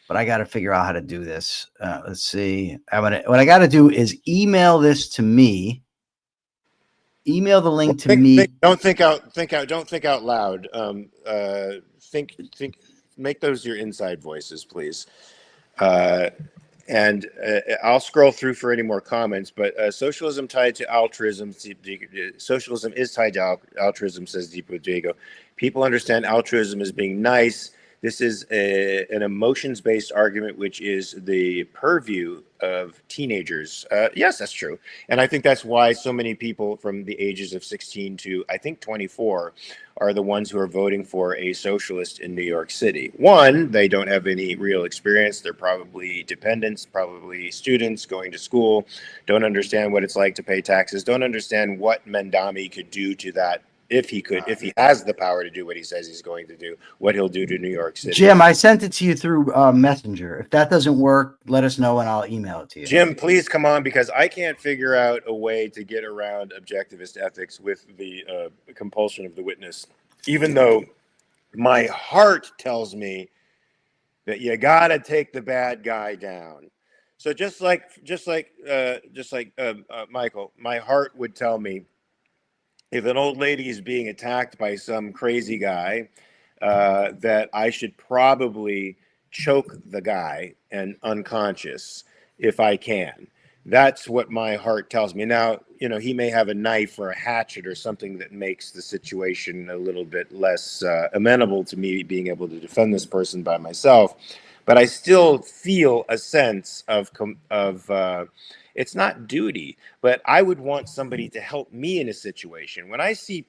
But I got to figure out how to do this. Let's see. What I got to do is email this to me. Email the link to me. Don't think out loud. Make those your inside voices, please. And I'll scroll through for any more comments, but socialism tied to altruism. Socialism is tied to altruism, says Deepo Diego. People understand altruism as being nice. This is an emotions-based argument, which is the purview of teenagers. Yes, that's true. And I think that's why so many people from the ages of 16 to, I think, 24 are the ones who are voting for a socialist in New York City. One, they don't have any real experience. They're probably dependents, probably students going to school, don't understand what it's like to pay taxes, don't understand what Mendami could do to that. If he has the power to do what he says he's going to do, what he'll do to New York City. Jim, I sent it to you through Messenger. If that doesn't work, let us know and I'll email it to you. Jim, please come on, because I can't figure out a way to get around objectivist ethics with the compulsion of the witness, even though my heart tells me that you gotta take the bad guy down. So just like Michael, my heart would tell me, if an old lady is being attacked by some crazy guy, that I should probably choke the guy and unconscious if I can. That's what my heart tells me. Now, he may have a knife or a hatchet or something that makes the situation a little bit less amenable to me being able to defend this person by myself. But I still feel a sense of it's not duty, but I would want somebody to help me in a situation. When I see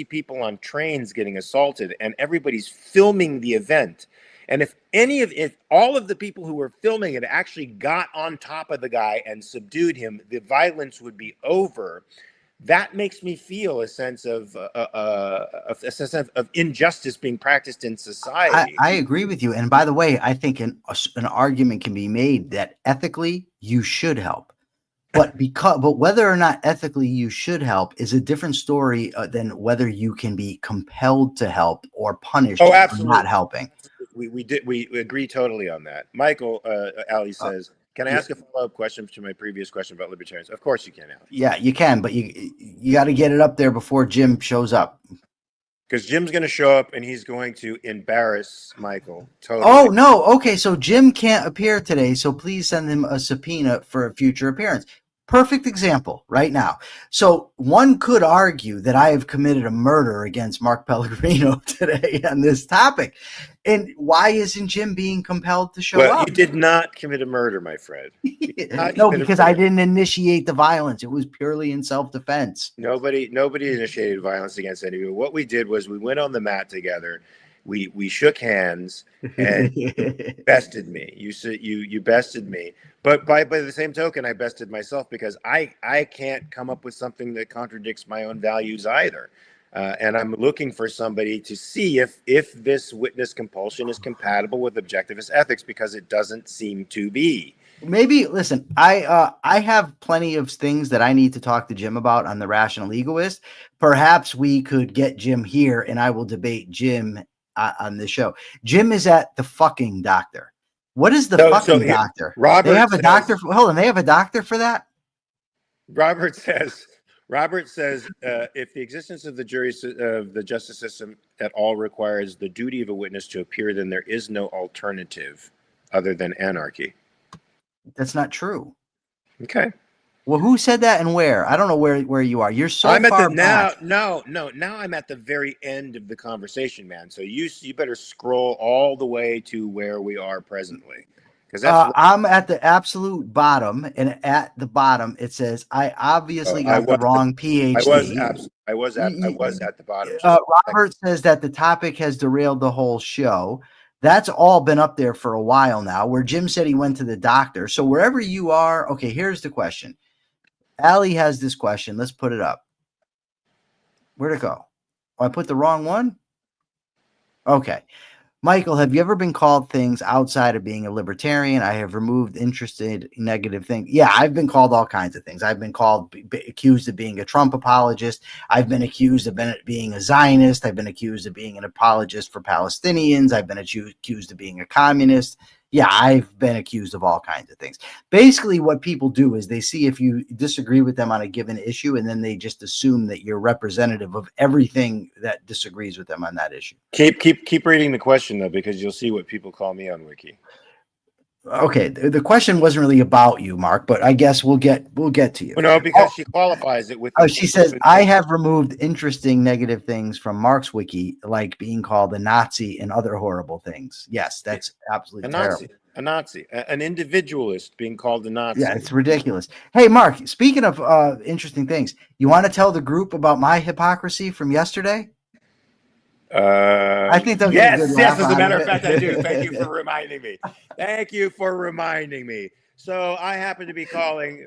people on trains getting assaulted and everybody's filming the event, and if all of the people who were filming it actually got on top of the guy and subdued him, the violence would be over. That makes me feel a sense of injustice being practiced in society. I agree with you. And by the way, I think an argument can be made that ethically you should help. But whether or not ethically you should help is a different story than whether you can be compelled to help or punished for not helping. We agree totally on that. Michael, Ali says, can I ask a follow-up question to my previous question about libertarians? Of course you can, Ali. Yeah, you can, but you got to get it up there before Jim shows up. Because Jim's going to show up and he's going to embarrass Michael. Totally. Oh, no. Okay, so Jim can't appear today, so please send him a subpoena for a future appearance. Perfect example right now. So one could argue that I have committed a murder against Mark Pellegrino today on this topic. And why isn't Jim being compelled to show Well, up? you did not commit a murder, my friend. No, because I didn't initiate the violence. It was purely in self-defense. Nobody initiated violence against anyone. What we did was we went on the mat together. We shook hands and bested me. You bested me. But by the same token, I bested myself because I can't come up with something that contradicts my own values either. And I'm looking for somebody to see if this witness compulsion is compatible with objectivist ethics, because it doesn't seem to be. Maybe listen, I have plenty of things that I need to talk to Jim about on the Rational Egoist. Perhaps we could get Jim here and I will debate Jim on the show. Jim is at the fucking doctor. What is the fucking doctor? Robert they have a doctor. Hold on, they have a doctor for that? Robert says if the existence of the jury of the justice system at all requires the duty of a witness to appear, then there is no alternative other than anarchy. That's not true. Okay. Well, who said that and where? I don't know where you are. You're so I'm far at the back. now I'm at the very end of the conversation, man. So you better scroll all the way to where we are presently. Because I'm at the absolute bottom, and at the bottom it says I obviously got the wrong PhD. I was at the bottom. Robert says that the topic has derailed the whole show. That's all been up there for a while now, where Jim said he went to the doctor. So wherever you are, okay, here's the question. Allie has this question. Let's put it up. Where'd it go? Oh, I put the wrong one? Okay. Michael, have you ever been called things outside of being a libertarian? I have removed interested negative things. Yeah, I've been called all kinds of things. I've been accused of being a Trump apologist. I've been accused of being a Zionist. I've been accused of being an apologist for Palestinians. I've been accused of being a communist. Yeah, I've been accused of all kinds of things. Basically, what people do is they see if you disagree with them on a given issue, and then they just assume that you're representative of everything that disagrees with them on that issue. Keep reading the question, though, because you'll see what people call me on Wiki. Okay, the question wasn't really about you, Mark, but I guess we'll get to you. Well, no, because she qualifies it with. She says I have removed interesting negative things from Mark's wiki, like being called a Nazi and other horrible things. Yes, that's absolutely terrible. A Nazi, an individualist being called a Nazi. Yeah, it's ridiculous. Hey, Mark, speaking of interesting things, you want to tell the group about my hypocrisy from yesterday? I think yes, as a matter of fact, I do. Thank you for reminding me. So I happen to be calling.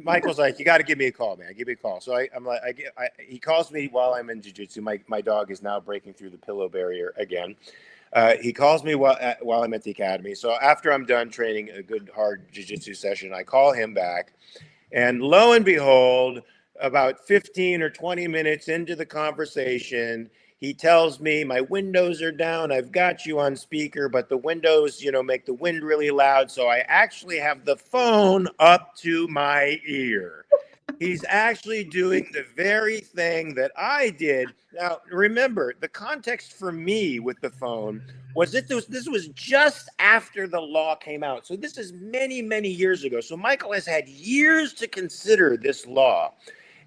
Michael's like, you got to give me a call, man. Give me a call. So I'm like, he calls me while I'm in jiu-jitsu. My dog is now breaking through the pillow barrier again. He calls me while I'm at the academy. So after I'm done training a good hard jiu-jitsu session, I call him back, and lo and behold, about 15 or 20 minutes into the conversation, he tells me my windows are down. I've got you on speaker, but the windows, make the wind really loud. So I actually have the phone up to my ear. He's actually doing the very thing that I did. Now, remember, the context for me with the phone was that this was just after the law came out. So this is many, many years ago. So Michael has had years to consider this law.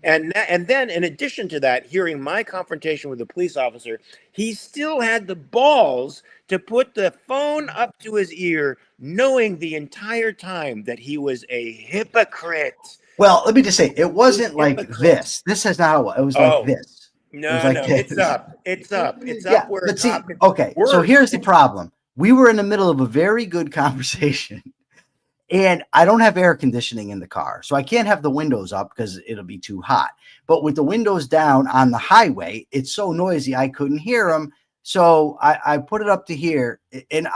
And then, in addition to that, hearing my confrontation with the police officer, he still had the balls to put the phone up to his ear, knowing the entire time that he was a hypocrite. Well, let me just say, it wasn't like this. This is not how it was like this. No, it's up. It's up. It's yeah, up where but see, okay, so here's the problem. We were in the middle of a very good conversation. And I don't have air conditioning in the car, so I can't have the windows up because it'll be too hot. But with the windows down on the highway, it's so noisy I couldn't hear them. So I put it up to here. And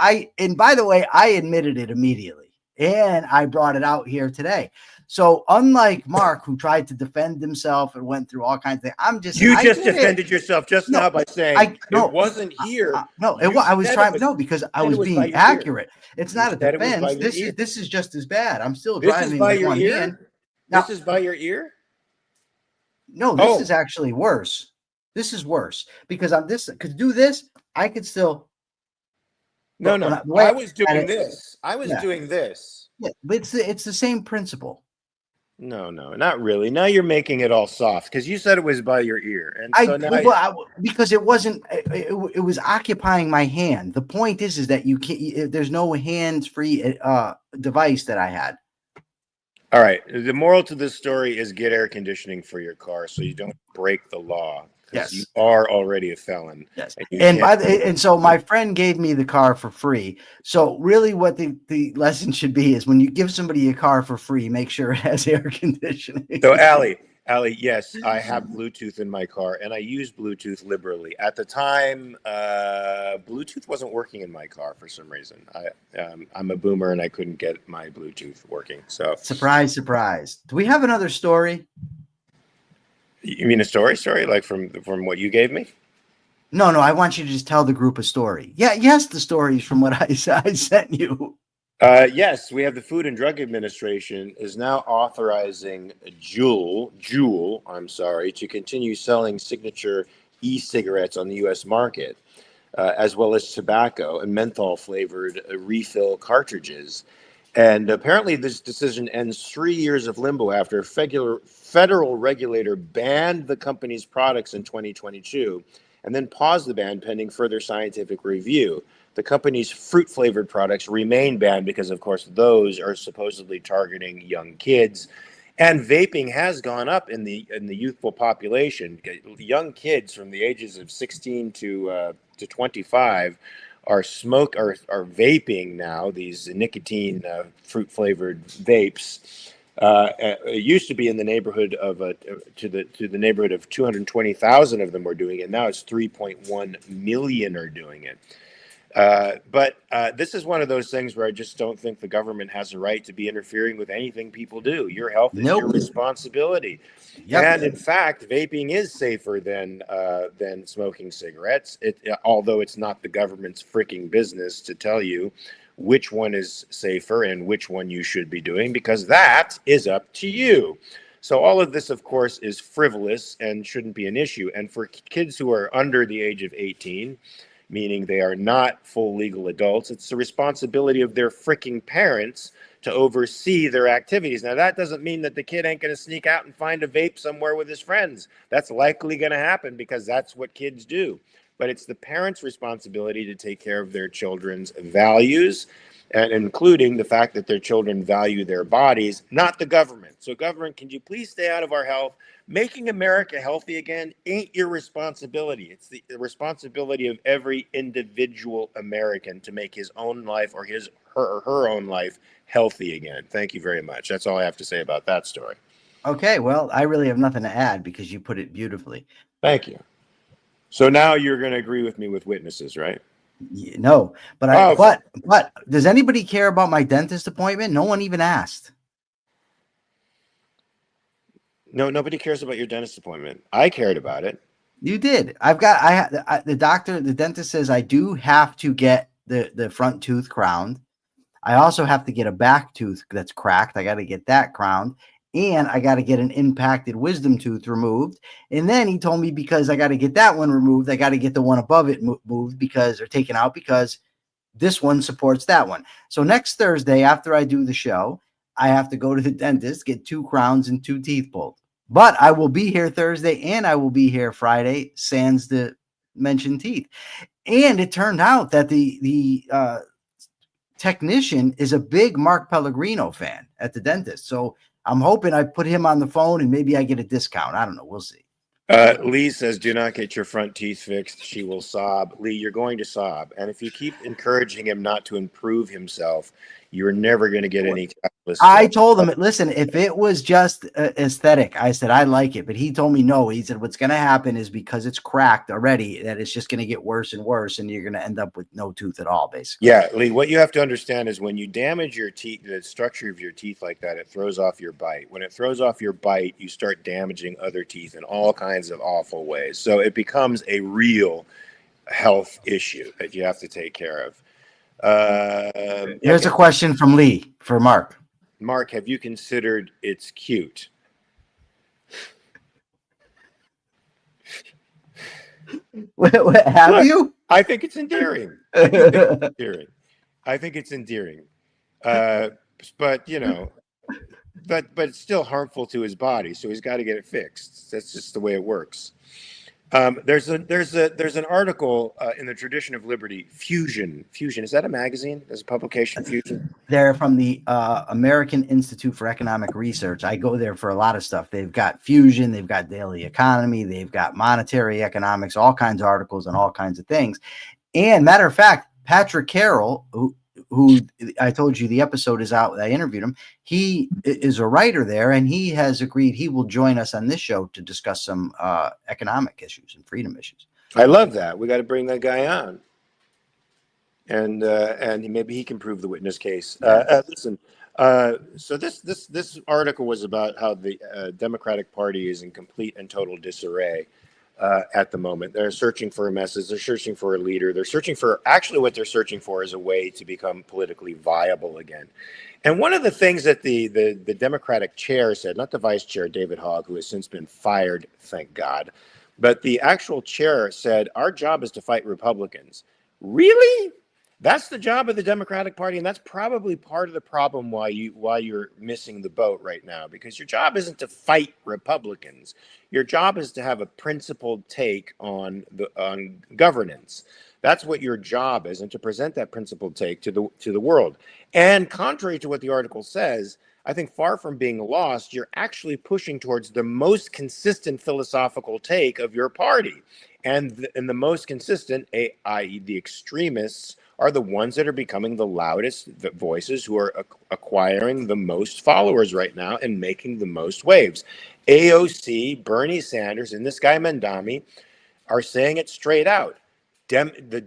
by the way, I admitted it immediately. And I brought it out here today. So unlike Mark, who tried to defend himself and went through all kinds of things, I just defended yourself just now by saying it wasn't here. I was trying because I was being accurate. It's not a defense. This is just as bad. I'm still driving with one hand. This is by your ear? No, this is actually worse. This is worse because could do this. I could still. No. I was doing this. I was doing this. Yeah, but it's the same principle. No, no, not really. Now you're making it all soft because you said it was by your ear, and so now Because it wasn't it was occupying my hand. The point is that you can't, there's no hands-free device that I had. all right. The moral to this story is get air conditioning for your car so you don't break the law because you Yes. are already a felon. Yes. And you And can't. and so my friend gave me the car for free. So really what the lesson should be is when you give somebody a car for free, make sure it has air conditioning. So Allie, yes, I have Bluetooth in my car, and I use Bluetooth liberally. At the time, Bluetooth wasn't working in my car for some reason. I'm a boomer, and I couldn't get my Bluetooth working. So Surprise, surprise. Do we have another story? you mean a story? Story like from what you gave me? No, I want you to just tell the group a story. Yeah, yes, the stories from what I sent you. Yes, we have the Food and Drug Administration is now authorizing Juul, I'm sorry, to continue selling signature e-cigarettes on the U.S. market, as well as tobacco and menthol flavored refill cartridges. And apparently, this decision ends 3 years of limbo after a federal regulator banned the company's products in 2022 and then paused the ban pending further scientific review. The company's fruit flavored products remain banned because, of course, those are supposedly targeting young kids. And vaping has gone up in the youthful population. Young kids from the ages of 16 to 25 are vaping now. These nicotine fruit flavored vapes. It used to be in the neighborhood of to the neighborhood of 220,000 of them were doing it. Now it's 3.1 million are doing it. But this is one of those things where I just don't think the government has a right to be interfering with anything people do. Your health is your responsibility. Yep. And in fact, vaping is safer than smoking cigarettes. Although it's not the government's freaking business to tell you which one is safer and which one you should be doing, because that is up to you. So all of this, of course, is frivolous and shouldn't be an issue. And for kids who are under the age of 18, meaning they are not full legal adults, it's the responsibility of their freaking parents to oversee their activities. Now, that doesn't mean that the kid ain't going to sneak out and find a vape somewhere with his friends. That's likely going to happen because that's what kids do. But it's the parents' responsibility to take care of their children's values, and including the fact that their children value their bodies, not the government. So, government, can you please stay out of our health? Making America healthy again ain't your responsibility. It's the responsibility of every individual American to make his own life or her own life healthy again. Thank you very much. That's all I have to say about that story. Okay, well, I really have nothing to add because you put it beautifully. Thank you. So now you're going to agree with me with witnesses, right? No, but but does anybody care about my dentist appointment? No one even asked. No, nobody cares about your dentist appointment. I cared about it. You did. The dentist says I do have to get the front tooth crowned. I also have to get a back tooth that's cracked. I got to get that crowned. And I got to get an impacted wisdom tooth removed. And then he told me because I got to get that one removed, I got to get the one above it moved or taken out because this one supports that one. So next Thursday, after I do the show, I have to go to the dentist, get 2 crowns and 2 teeth pulled. But I will be here Thursday and I will be here Friday, sans the mentioned teeth. And it turned out that the technician is a big Mark Pellegrino fan at the dentist. So I'm hoping I put him on the phone and maybe I get a discount. I don't know. We'll see. Lee says, do not get your front teeth fixed. She will sob. Lee, you're going to sob. And if you keep encouraging him not to improve himself, you're never going to get any. I told him, listen, if it was just aesthetic, I said, I like it. But he told me no. He said, what's going to happen is because it's cracked already, that it's just going to get worse and worse. And you're going to end up with no tooth at all, basically. Yeah, Lee, what you have to understand is when you damage your teeth, the structure of your teeth like that, it throws off your bite. When it throws off your bite, you start damaging other teeth in all kinds of awful ways. So it becomes a real health issue that you have to take care of. Here's a question from Lee for Mark. Mark, have you considered it's cute? Have you? I think it's endearing. I think it's endearing. But, you know, it's still harmful to his body, so he's got to get it fixed. That's just the way it works. There's an article in the Tradition of Liberty. Fusion, is that a magazine? There's a publication, Fusion. They're from the American Institute for Economic Research. I go there for a lot of stuff. They've got Fusion, they've got Daily Economy, they've got Monetary Economics, all kinds of articles on all kinds of things. And matter of fact, Patrick Carroll, who I told you the episode is out, I interviewed him. He is a writer there, and he has agreed he will join us on this show to discuss some economic issues and freedom issues. I love that. We got to bring that guy on, and maybe he can prove the witness case. Listen, so this article was about how the Democratic Party is in complete and total disarray. At the moment, they're searching for a message. They're searching for a leader. They're searching for, actually what they're searching for is a way to become politically viable again. And one of the things that the Democratic chair said, not the vice chair, David Hogg, who has since been fired, thank God, but the actual chair said, our job is to fight Republicans. Really? That's the job of the Democratic Party, and that's probably part of the problem why you're missing the boat right now, because your job isn't to fight Republicans. Your job is to have a principled take on governance. That's what your job is, and to present that principled take to the world. And contrary to what the article says, I think far from being lost, you're actually pushing towards the most consistent philosophical take of your party. And the most consistent, i.e. the extremists, are the ones that are becoming the loudest voices, who are acquiring the most followers right now and making the most waves. AOC, Bernie Sanders, and this guy Mandami are saying it straight out. The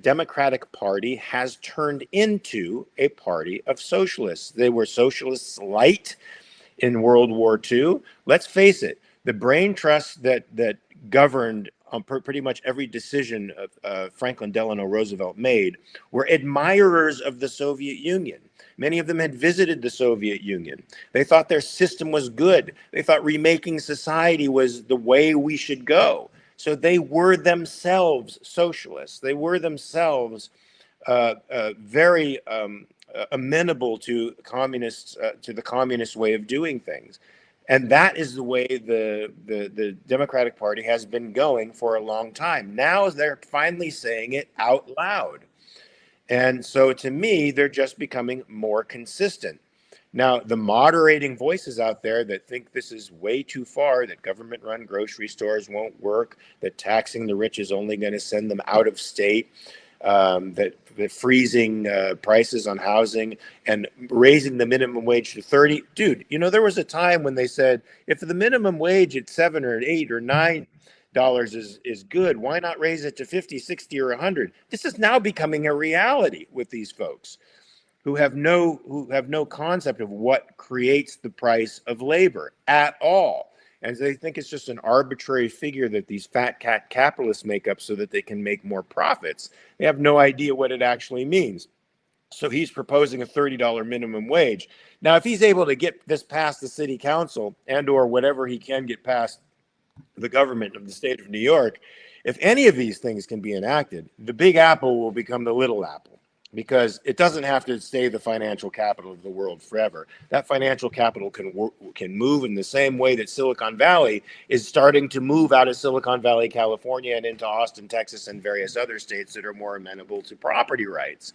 Democratic Party has turned into a party of socialists. They were socialists light in World War II. Let's face it, the brain trust that governed pretty much every decision Franklin Delano Roosevelt made were admirers of the Soviet Union. Many of them had visited the Soviet Union. They thought their system was good. They thought remaking society was the way we should go. So they were themselves socialists. They were themselves very amenable to communists, to the communist way of doing things. And that is the way the Democratic Party has been going for a long time. Now they're finally saying it out loud. And so to me, they're just becoming more consistent. Now, the moderating voices out there that think this is way too far, that government-run grocery stores won't work, that taxing the rich is only going to send them out of state, that freezing prices on housing and raising the minimum wage to 30. Dude, you know, there was a time when they said, if the minimum wage at $7 or $8 or $9 is good, why not raise it to 50, 60, or 100? This is now becoming a reality with these folks who have no concept of what creates the price of labor at all. And they think it's just an arbitrary figure that these fat cat capitalists make up so that they can make more profits. They have no idea what it actually means. So he's proposing a $30 minimum wage. Now, if he's able to get this past the city council and or whatever he can get past the government of the state of New York, if any of these things can be enacted, the Big Apple will become the Little Apple. Because it doesn't have to stay the financial capital of the world forever. That financial capital can move in the same way that Silicon Valley is starting to move out of Silicon Valley, California, and into Austin, Texas, and various other states that are more amenable to property rights.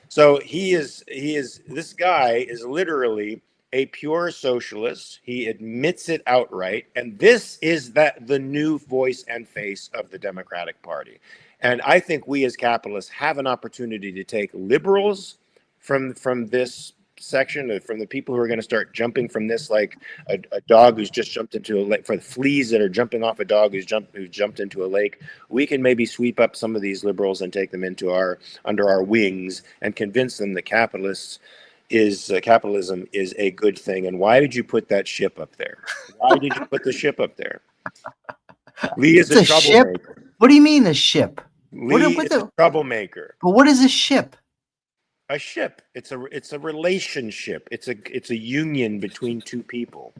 So this guy is literally a pure socialist. He admits it outright, and this is the new voice and face of the Democratic Party. And I think we as capitalists have an opportunity to take liberals from this section, from the people who are going to start jumping from this like a dog who's just jumped into a lake, for the fleas that are jumping off a dog who's jumped into a lake. We can maybe sweep up some of these liberals and take them under our wings and convince them that capitalism is a good thing. And why did you put that ship up there? Why did you put the ship up there? Lee is a troublemaker. Ship? What do you mean a ship? Lee is a troublemaker. But what is a ship? A ship. It's a relationship. It's a union between two people.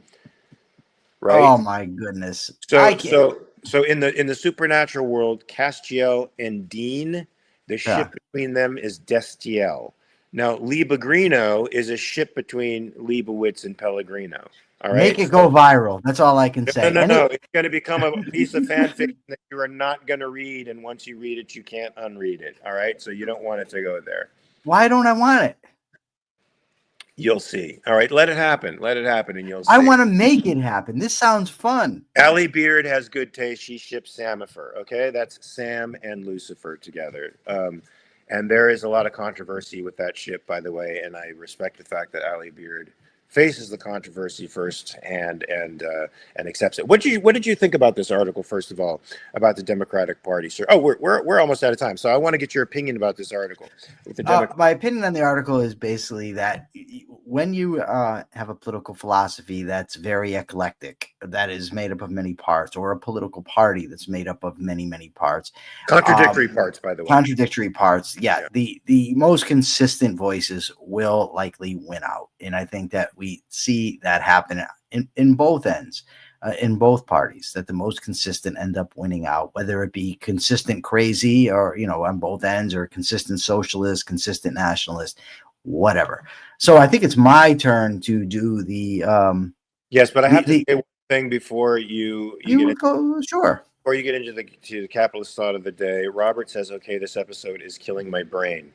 Right? Oh my goodness. So in the supernatural world, Castiel and Dean, the ship between them is Destiel. Now, Liebogrino is a ship between Liebowitz and Pellegrino. All Make right. it go viral. That's all I can No, say. no, And no. it, It's going to become a piece of fan fiction that you are not going to read. And once you read it, you can't unread it. All right. So you don't want it to go there. why don't I want it? You'll see. All right. Let it happen. Let it happen and you'll I see. want to make it happen. This sounds fun. Allie Beard has good taste. She ships Samifer. Okay. That's Sam and Lucifer together. And there is a lot of controversy with that ship, by the way. And I respect the fact that Allie Beard faces the controversy first and accepts it. What did you think about this article, first of all, about the Democratic Party, sir? Oh, we're almost out of time, so I want to get your opinion about this article. With the My opinion on the article is basically that when you have a political philosophy that's very eclectic, that is made up of many parts, or a political party that's made up of many, many parts, contradictory parts, by the way. Contradictory parts. Yeah, the most consistent voices will likely win out, and I think that we see that happen in both ends. In both parties, that the most consistent end up winning out, whether it be consistent crazy or, on both ends, or consistent socialist, consistent nationalist, whatever. So I think it's my turn to do the yes, but I have to say one thing before you get sure. Before you get into the capitalist thought of the day. Robert says, okay, this episode is killing my brain.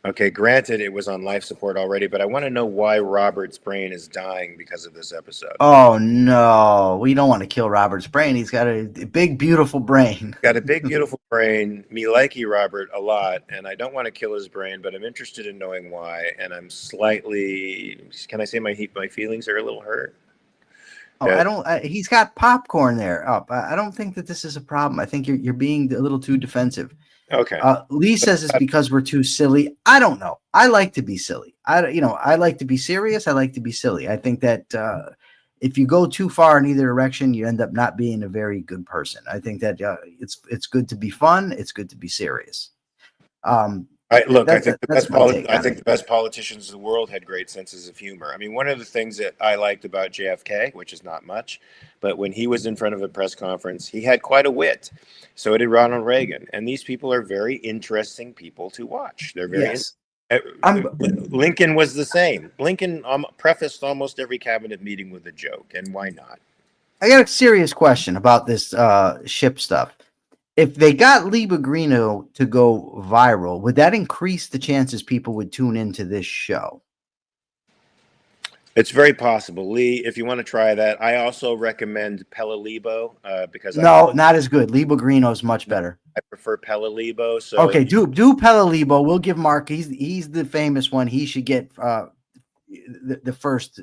Okay, granted, it was on life support already, but I want to know why Robert's brain is dying because of this episode. Oh, no. We don't want to kill Robert's brain. He's got a big, beautiful brain. Got a big, beautiful brain. Me likey Robert a lot, and I don't want to kill his brain, but I'm interested in knowing why, and I'm slightly, can I say my feelings are a little hurt? Oh, I don't. He's got popcorn there up. I don't think that this is a problem. I think you're being a little too defensive. Okay. Lee says it's because we're too silly. I don't know. I like to be silly. I like to be serious. I like to be silly. I think that if you go too far in either direction, you end up not being a very good person. I think that it's good to be fun. It's good to be serious. I think the best politicians in the world had great senses of humor. I mean, one of the things that I liked about JFK, which is not much, but when he was in front of a press conference, he had quite a wit. So did Ronald Reagan. And these people are very interesting people to watch. They're very Lincoln was the same. Lincoln prefaced almost every cabinet meeting with a joke, and why not? I got a serious question about this ship stuff. If they got Liebogrino to go viral, would that increase the chances people would tune into this show? It's very possible. Lee, if you want to try that, I also recommend Pellegrino because not as good. Liebogrino is much better. I prefer Pellegrino. So okay, do Pellegrino. We'll give Mark. He's the famous one. He should get the first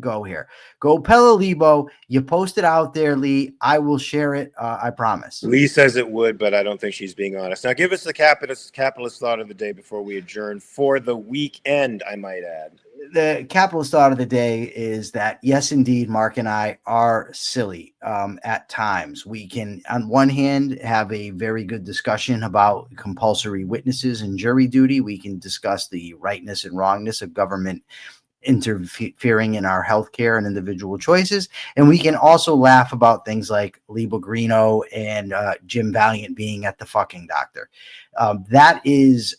go here. Go Pellegrino. You post it out there, Lee. I will share it. I promise. Lee says it would, but I don't think she's being honest. Now, give us the capitalist thought of the day before we adjourn for the weekend, I might add. The capitalist thought of the day is that, yes, indeed, Mark and I are silly at times. We can, on one hand, have a very good discussion about compulsory witnesses and jury duty. We can discuss the rightness and wrongness of government interfering in our healthcare and individual choices. And we can also laugh about things like Liebogrino and Jim Valiant being at the fucking doctor. That is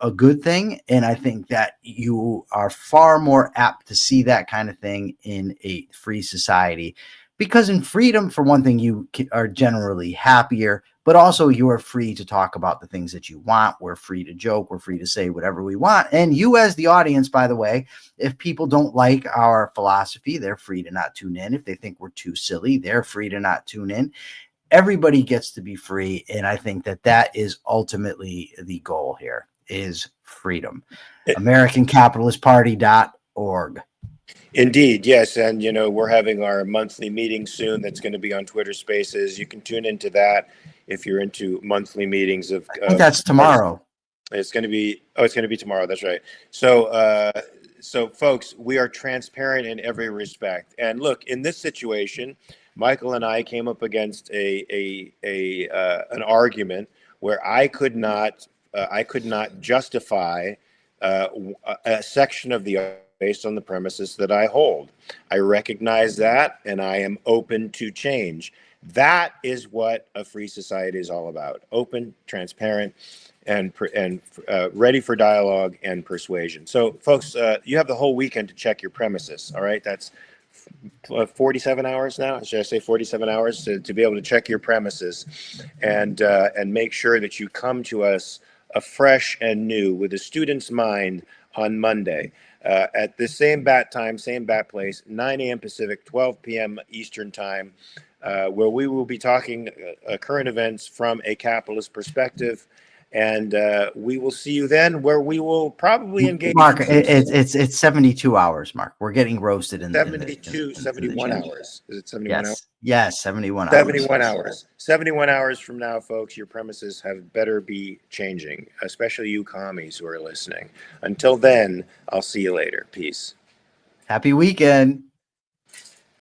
a good thing. And I think that you are far more apt to see that kind of thing in a free society, because in freedom, for one thing, you are generally happier, but also you are free to talk about the things that you want. We're free to joke. We're free to say whatever we want. And you, as the audience, by the way, if people don't like our philosophy, they're free to not tune in. If they think we're too silly, they're free to not tune in. Everybody gets to be free. And I think that that is ultimately the goal here, is freedom. AmericanCapitalistParty.org. Indeed, yes. And, we're having our monthly meeting soon that's going to be on Twitter Spaces. You can tune into that if you're into monthly meetings of... I think that's tomorrow. It's going to be tomorrow. That's right. So, folks, we are transparent in every respect. And look, in this situation, Michael and I came up against an argument where I could not justify a section of the based on the premises that I hold. I recognize that, and I am open to change. That is what a free society is all about: open, transparent, and ready for dialogue and persuasion. So, folks, you have the whole weekend to check your premises. All right, that's 47 hours now. Should I say 47 hours to be able to check your premises, and make sure that you come to us afresh and new with a student's mind on Monday. At the same bat time, same bat place, 9 a.m. Pacific, 12 p.m. Eastern time, where we will be talking current events from a capitalist perspective. And we will see you then, where we will probably engage Mark, in it's 72 hours, Mark. We're getting roasted in 71 the hours. Is it 71 hours? Yes, 71 hours. 71 hours. 71 hours from now, folks, your premises have better be changing, especially you commies who are listening. Until then, I'll see you later. Peace. Happy weekend.